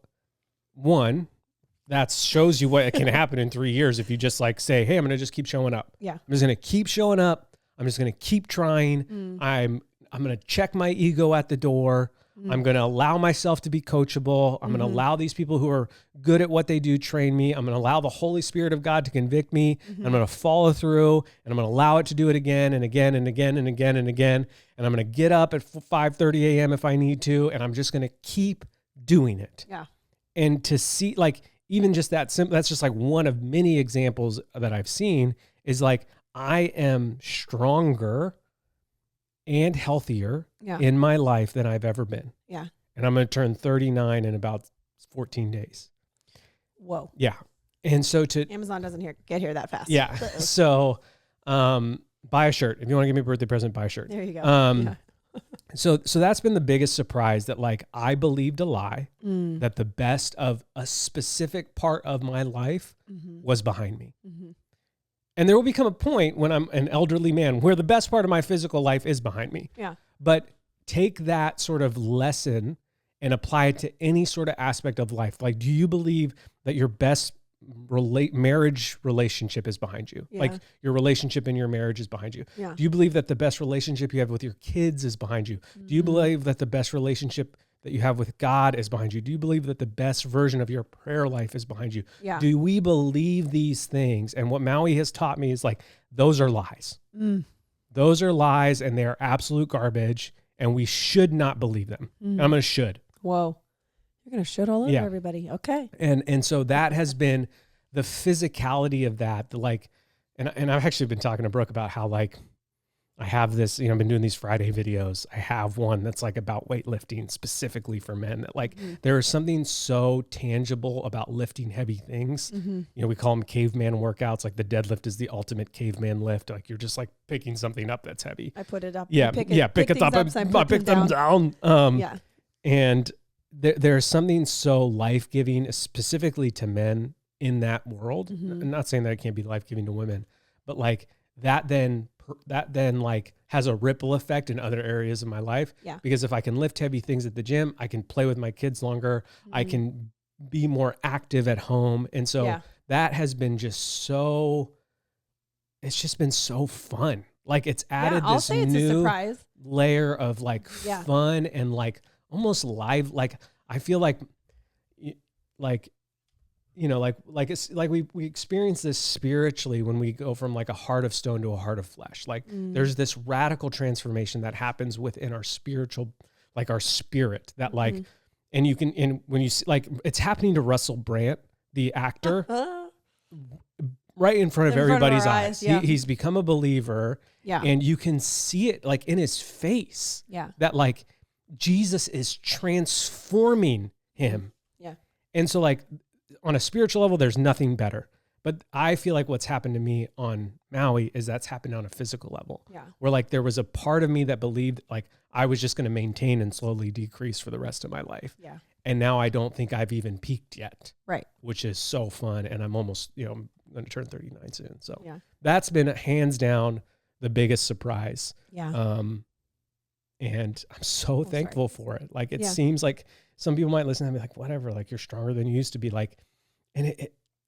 that shows you what can happen in 3 years if you just like say, hey, I'm going to just keep showing up. Yeah. I'm just going to keep showing up. I'm just going to keep trying. I'm going to check my ego at the door. I'm going to allow myself to be coachable. I'm going to allow these people who are good at what they do train me. I'm going to allow the Holy Spirit of God to convict me. I'm going to follow through, and I'm going to allow it to do it again and again and again and again and again. And I'm going to get up at 5:30 a.m. if I need to, and I'm just going to keep doing it. Yeah. And to see, like, even just that simple, that's just like one of many examples that I've seen is like, I am stronger and healthier in my life than I've ever been. Yeah. And I'm going to turn 39 in about 14 days. Whoa. Yeah. And so Amazon doesn't get here that fast. Yeah. So, buy a shirt. If you want to give me a birthday present, buy a shirt. There you go. So that's been the biggest surprise, that like I believed a lie that the best of a specific part of my life was behind me. And there will become a point when I'm an elderly man where the best part of my physical life is behind me. Yeah. But take that sort of lesson and apply it to any sort of aspect of life. Like, do you believe that your best marriage relationship is behind you? Yeah. Like your relationship in your marriage is behind you. Yeah. Do you believe that the best relationship you have with your kids is behind you? Do you believe that the best relationship that you have with God is behind you? Do you believe that the best version of your prayer life is behind you? Yeah. Do we believe these things? And what Maui has taught me is like, those are lies. Those are lies, and they are absolute garbage, and we should not believe them. And I'm going to should. Whoa. You're going to shit all over everybody. Okay. And so that has been the physicality of that, and I've actually been talking to Brooke about how like I have this, I've been doing these Friday videos. I have one that's like about weightlifting specifically for men, that like there is something so tangible about lifting heavy things. We call them caveman workouts. Like the deadlift is the ultimate caveman lift. Like you're just like picking something up that's heavy. I put it up. Yeah. Pick it up. I pick them down. And there's something so life-giving, specifically to men in that world. I'm not saying that it can't be life-giving to women, but like that then like has a ripple effect in other areas of my life. Yeah. Because if I can lift heavy things at the gym, I can play with my kids longer. I can be more active at home. And so that has been just it's just been so fun. Like it's added this new layer of like fun and like almost live. Like I feel like it's like we experience this spiritually when we go from like a heart of stone to a heart of flesh. Like there's this radical transformation that happens within our spiritual, like our spirit, that like, and when you see, like it's happening to Russell Brand, the actor, right in front of everybody's eyes. He's become a believer, and you can see it like in his face, that like Jesus is transforming him. And so like, on a spiritual level, there's nothing better. But I feel like what's happened to me on Maui is that's happened on a physical level. Where like there was a part of me that believed like I was just going to maintain and slowly decrease for the rest of my life. And now I don't think I've even peaked yet. Right. Which is so fun. And I'm almost, I'm going to turn 39 soon. So that's been hands down the biggest surprise. And I'm so thankful for it. Like it seems like some people might listen and be like, whatever, like you're stronger than you used to be. Like, and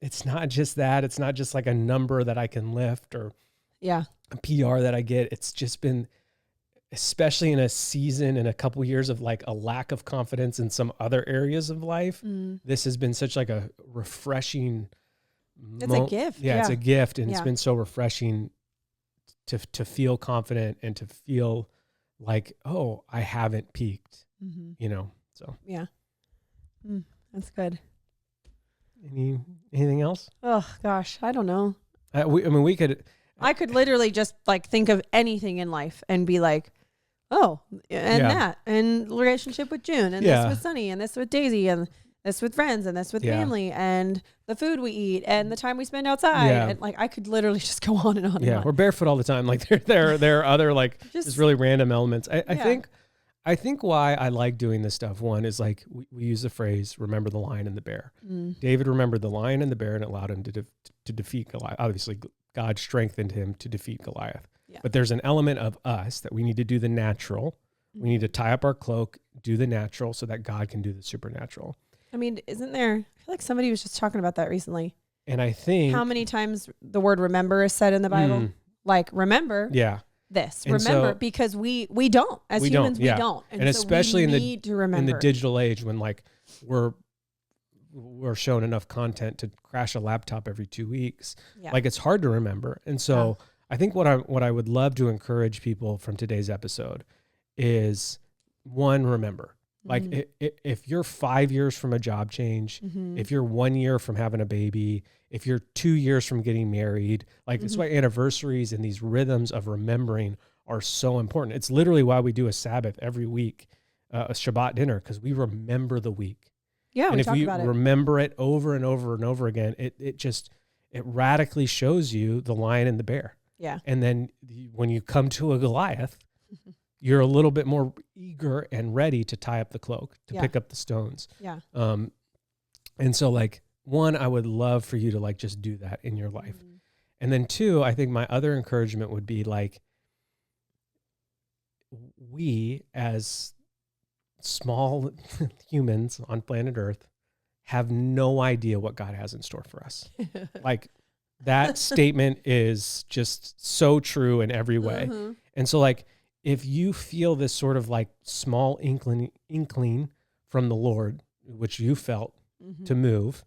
it's not just that. It's not just like a number that I can lift or a PR that I get. It's just been, especially in a season and a couple years of like a lack of confidence in some other areas of life. This has been such like a refreshing. It's a gift. Yeah, it's a gift. And it's been so refreshing to feel confident and to feel like, oh, I haven't peaked, so. Yeah. That's good. Anything else? Oh gosh, I don't know. I could literally just like think of anything in life and be like, oh, and that, and relationship with June, and this with Sunny, and this with Daisy, and this with friends, and this with family, and the food we eat, and the time we spend outside, and like I could literally just go on and on. Yeah, and on. We're barefoot all the time. Like there are other like just really random elements. I think why I like doing this stuff, one is like we use the phrase, remember the lion and the bear. David remembered the lion and the bear, and it allowed him to defeat Goliath. Obviously, God strengthened him to defeat Goliath. Yeah. But there's an element of us that we need to do the natural. We need to tie up our cloak, do the natural so that God can do the supernatural. I mean, isn't there, I feel like somebody was just talking about that recently. And I think How many times the word remember is said in the Bible? Like, remember this. And remember, so, because we don't. As humans, we don't. And so especially we need to remember. in the digital age when like we're shown enough content to crash a laptop every 2 weeks. Yeah. Like it's hard to remember. And so I think what I would love to encourage people from today's episode is, one, remember. Like if you're 5 years from a job change, if you're 1 year from having a baby, if you're 2 years from getting married, like that's why anniversaries and these rhythms of remembering are so important. It's literally why we do a Sabbath every week, a Shabbat dinner, because we remember the week. Yeah, and we if talked you about it. remember it over and over and over again, it radically shows you the lion and the bear. Yeah. And then when you come to a Goliath, you're a little bit more eager and ready to tie up the cloak, to pick up the stones. Yeah. And so like, one, I would love for you to like just do that in your life. And then two, I think my other encouragement would be like, we as small humans on planet Earth have no idea what God has in store for us. Like that statement is just so true in every way. And so like, if you feel this sort of like small inkling from the Lord, which you felt to move,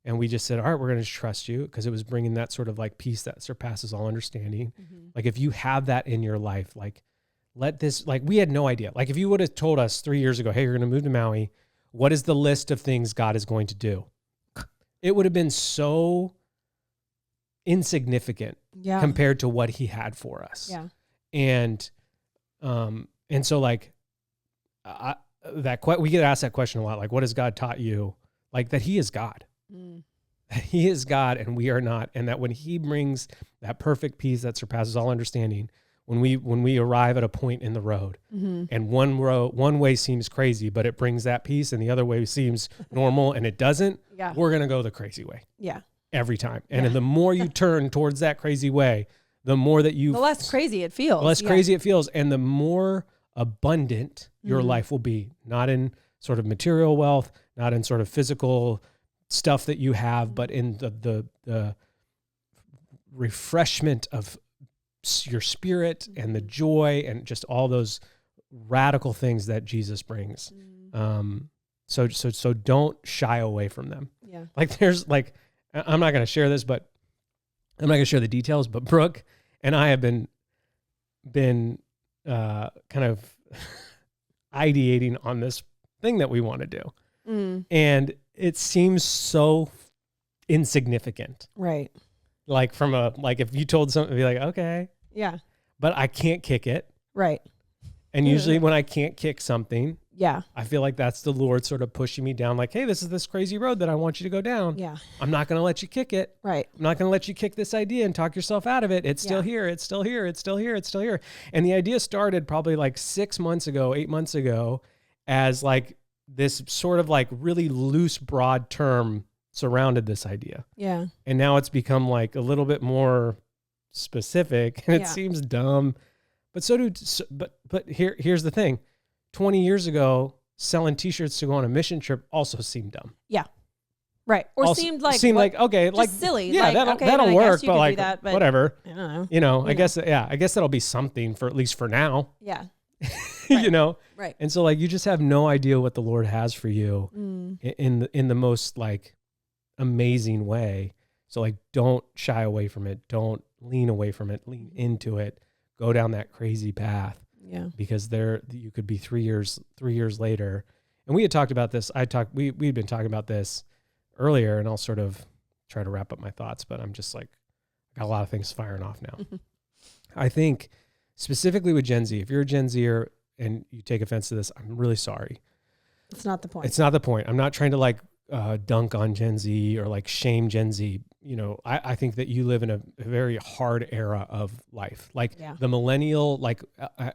and we just said, all right, we're going to trust you, because it was bringing that sort of like peace that surpasses all understanding. Like if you have that in your life, like let this, like we had no idea. Like if you would have told us 3 years ago, hey, you're going to move to Maui, what is the list of things God is going to do? It would have been so insignificant compared to what he had for us. Yeah. And so like, we get asked that question a lot. Like, what has God taught you? Like that he is God. That he is God and we are not. And that when he brings that perfect peace that surpasses all understanding, when we arrive at a point in the road and one way seems crazy, but it brings that peace, and the other way seems normal and it doesn't, we're going to go the crazy way. Yeah. Every time. And the more you turn towards that crazy way, the more that the less crazy it feels. The less crazy it feels, and the more abundant your life will be. Not in sort of material wealth, not in sort of physical stuff that you have, but in the refreshment of your spirit and the joy and just all those radical things that Jesus brings. So don't shy away from them. Yeah. Like there's like, I'm not going to share this, but I'm not going to share the details, but Brooke and I have been kind of ideating on this thing that we want to do. And it seems so insignificant. Right. Like if you told something, be like, okay. Yeah. But I can't kick it. Right. And usually when I can't kick something, yeah, I feel like that's the Lord sort of pushing me down, like, hey, this is this crazy road that I want you to go down. Yeah. I'm not going to let you kick it. Right. I'm not going to let you kick this idea and talk yourself out of it. It's still here. It's still here. It's still here. It's still here. And the idea started probably like 8 months ago, as like this sort of like really loose, broad term surrounded this idea. Yeah. And now it's become like a little bit more specific, and it seems dumb, but but here's the thing. 20 years ago, selling t-shirts to go on a mission trip also seemed dumb. Yeah. Right. Or also seemed like okay, just like silly. Yeah, like, that'll work, but like that, but whatever. I don't know. You know, I guess that'll be something for at least for now. Yeah. Right. You know? Right. And so like you just have no idea what the Lord has for you in the most like amazing way. So like don't shy away from it. Don't lean away from it. Lean into it. Go down that crazy path. Yeah. Because you could be 3 years later. And we had talked about this. We'd been talking about this earlier, and I'll sort of try to wrap up my thoughts, but I'm just like, got a lot of things firing off now. I think specifically with Gen Z, if you're a Gen Zer and you take offense to this, I'm really sorry. It's not the point. It's not the point. I'm not trying to like dunk on Gen Z or like shame Gen Z. You know, I think that you live in a very hard era of life. Like the millennial, like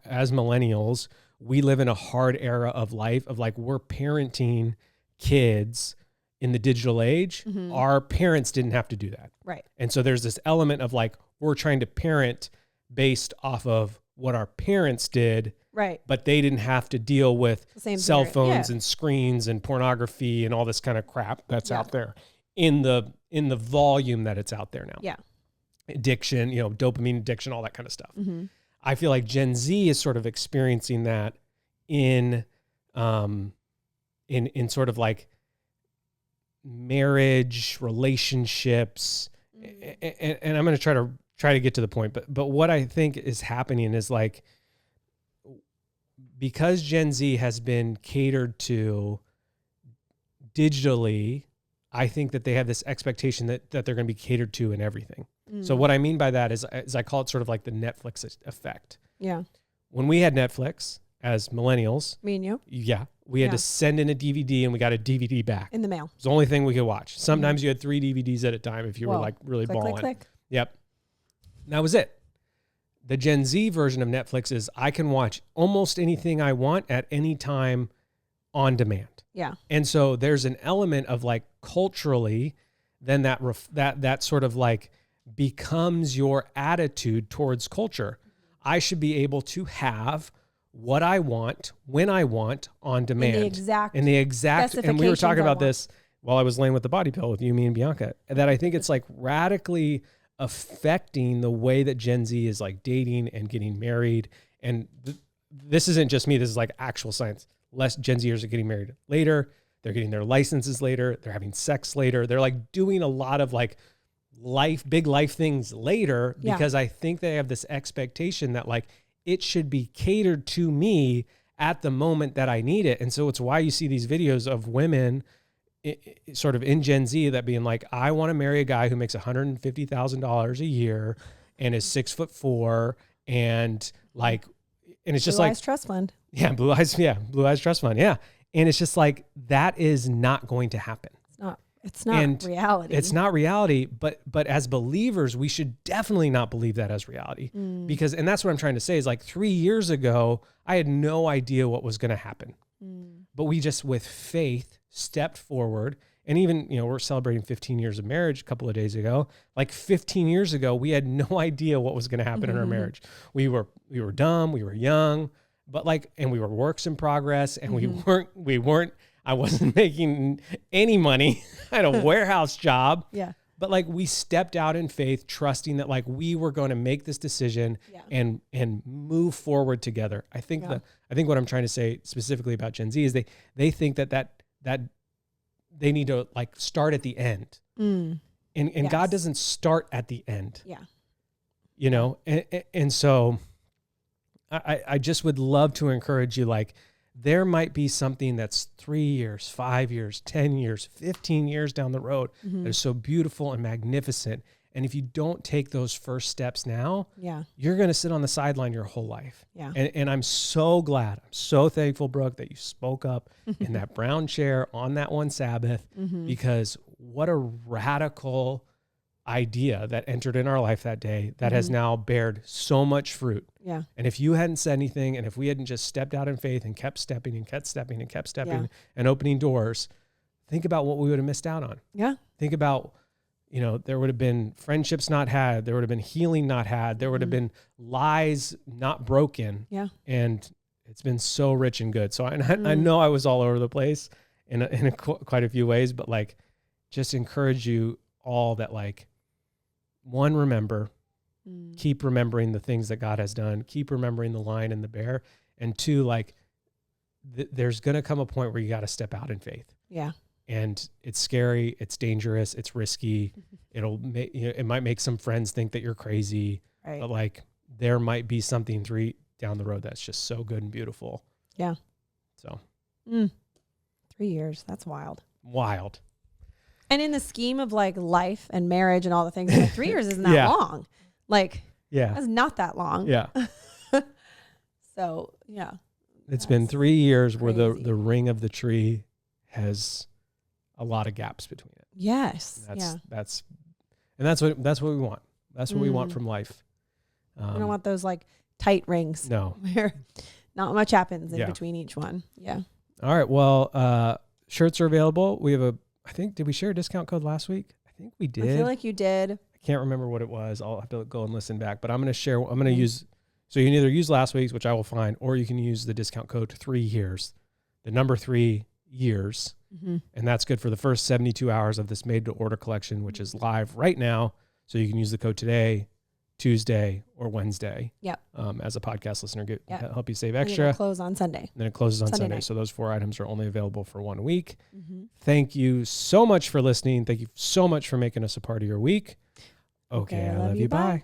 as millennials, we live in a hard era of life of like we're parenting kids in the digital age. Our parents didn't have to do that. Right. And so there's this element of like, we're trying to parent based off of what our parents did. Right. But they didn't have to deal with cell phones and screens and pornography and all this kind of crap that's out there in the volume that it's out there now. Yeah. Addiction, dopamine addiction, all that kind of stuff. Mm-hmm. I feel like Gen Z is sort of experiencing that in sort of like marriage, relationships, and I'm going to try to get to the point, but what I think is happening is like, because Gen Z has been catered to digitally, I think that they have this expectation that they're going to be catered to in everything. So what I mean by that is I call it sort of like the Netflix effect. Yeah. When we had Netflix as millennials, me and you, we had to send in a DVD and we got a DVD back in the mail. It was the only thing we could watch. Sometimes you had 3 DVDs at a time if you were like really balling. Click. Yep. And that was it. The Gen Z version of Netflix is I can watch almost anything I want at any time on demand. Yeah. And so there's an element of like culturally, then that sort of like becomes your attitude towards culture. I should be able to have what I want when I want on demand. In the exact and we were talking about this while I was laying with the body pill with you, me and Bianca, that I think it's like radically affecting the way that Gen Z is like dating and getting married. And this isn't just me. This is like actual science. Less Gen Zers are getting married later. They're getting their licenses later. They're having sex later. They're like doing a lot of like big life things later because I think they have this expectation that like it should be catered to me at the moment that I need it. And so it's why you see these videos of women sort of in Gen Z that being like, I want to marry a guy who makes $150,000 a year and is 6'4" and like, and it's just Blue like Eyes Trust Fund. Yeah, Blue Eyes Trust Fund. Yeah. And it's just like, that is not going to happen. It's not reality. It's not reality, but as believers, we should definitely not believe that as reality because, and that's what I'm trying to say is like 3 years ago, I had no idea what was going to happen, but we just with faith stepped forward. And even, we're celebrating 15 years of marriage a couple of days ago. Like 15 years ago, we had no idea what was going to happen in our marriage. We were dumb, we were young, but like, and we were works in progress and we weren't, I wasn't making any money. I had a warehouse job. Yeah. But like we stepped out in faith, trusting that like we were going to make this decision and move forward together. I think what I'm trying to say specifically about Gen Z is they think that they need to like start at the end. And God doesn't start at the end. Yeah. And so I just would love to encourage you, like, there might be something that's 3 years, 5 years, 10 years, 15 years down the road that is so beautiful and magnificent. And if you don't take those first steps now, you're going to sit on the sideline your whole life. Yeah. And I'm so glad, I'm so thankful, Brooke, that you spoke up in that brown chair on that one Sabbath, because what a radical idea that entered in our life that day that has now bared so much fruit. Yeah. And if you hadn't said anything, and if we hadn't just stepped out in faith and kept stepping and kept stepping and kept stepping and opening doors, think about what we would have missed out on. Yeah. Think about, there would have been friendships not had, there would have been healing not had, there would have been lies not broken. Yeah. And it's been so rich and good. So I know I was all over the place in quite a few ways, but like, just encourage you all that like, one, remember, keep remembering the things that God has done, keep remembering the lion and the bear. And two, like there's going to come a point where you got to step out in faith. Yeah. And it's scary. It's dangerous. It's risky. It'll make, it might make some friends think that you're crazy, right. But like there might be something down the road that's just so good and beautiful. Yeah. So 3 years. That's wild. Wild. And in the scheme of like life and marriage and all the things, like 3 years isn't that long. Like, that's not that long. Yeah. So, yeah. It's been 3 years where the ring of the tree has a lot of gaps between it. Yes. That's what we want. That's what we want from life. We don't want those like tight rings. No. Where not much happens in between each one. Yeah. All right. Well, shirts are available. We have did we share a discount code last week? I think we did. I feel like you did. I can't remember what it was. I'll have to go and listen back, but I'm going to use, so you can either use last week's, which I will find, or you can use the discount code 3 years, the number 3 years. And that's good for the first 72 hours of this made to order collection, which is live right now. So you can use the code today, Tuesday, or Wednesday. Yep. As a podcast listener, help you save extra. And it'll close on Sunday. And then it closes on Sunday. So those 4 items are only available for 1 week. Thank you so much for listening. Thank you so much for making us a part of your week. Okay, I love you. Bye.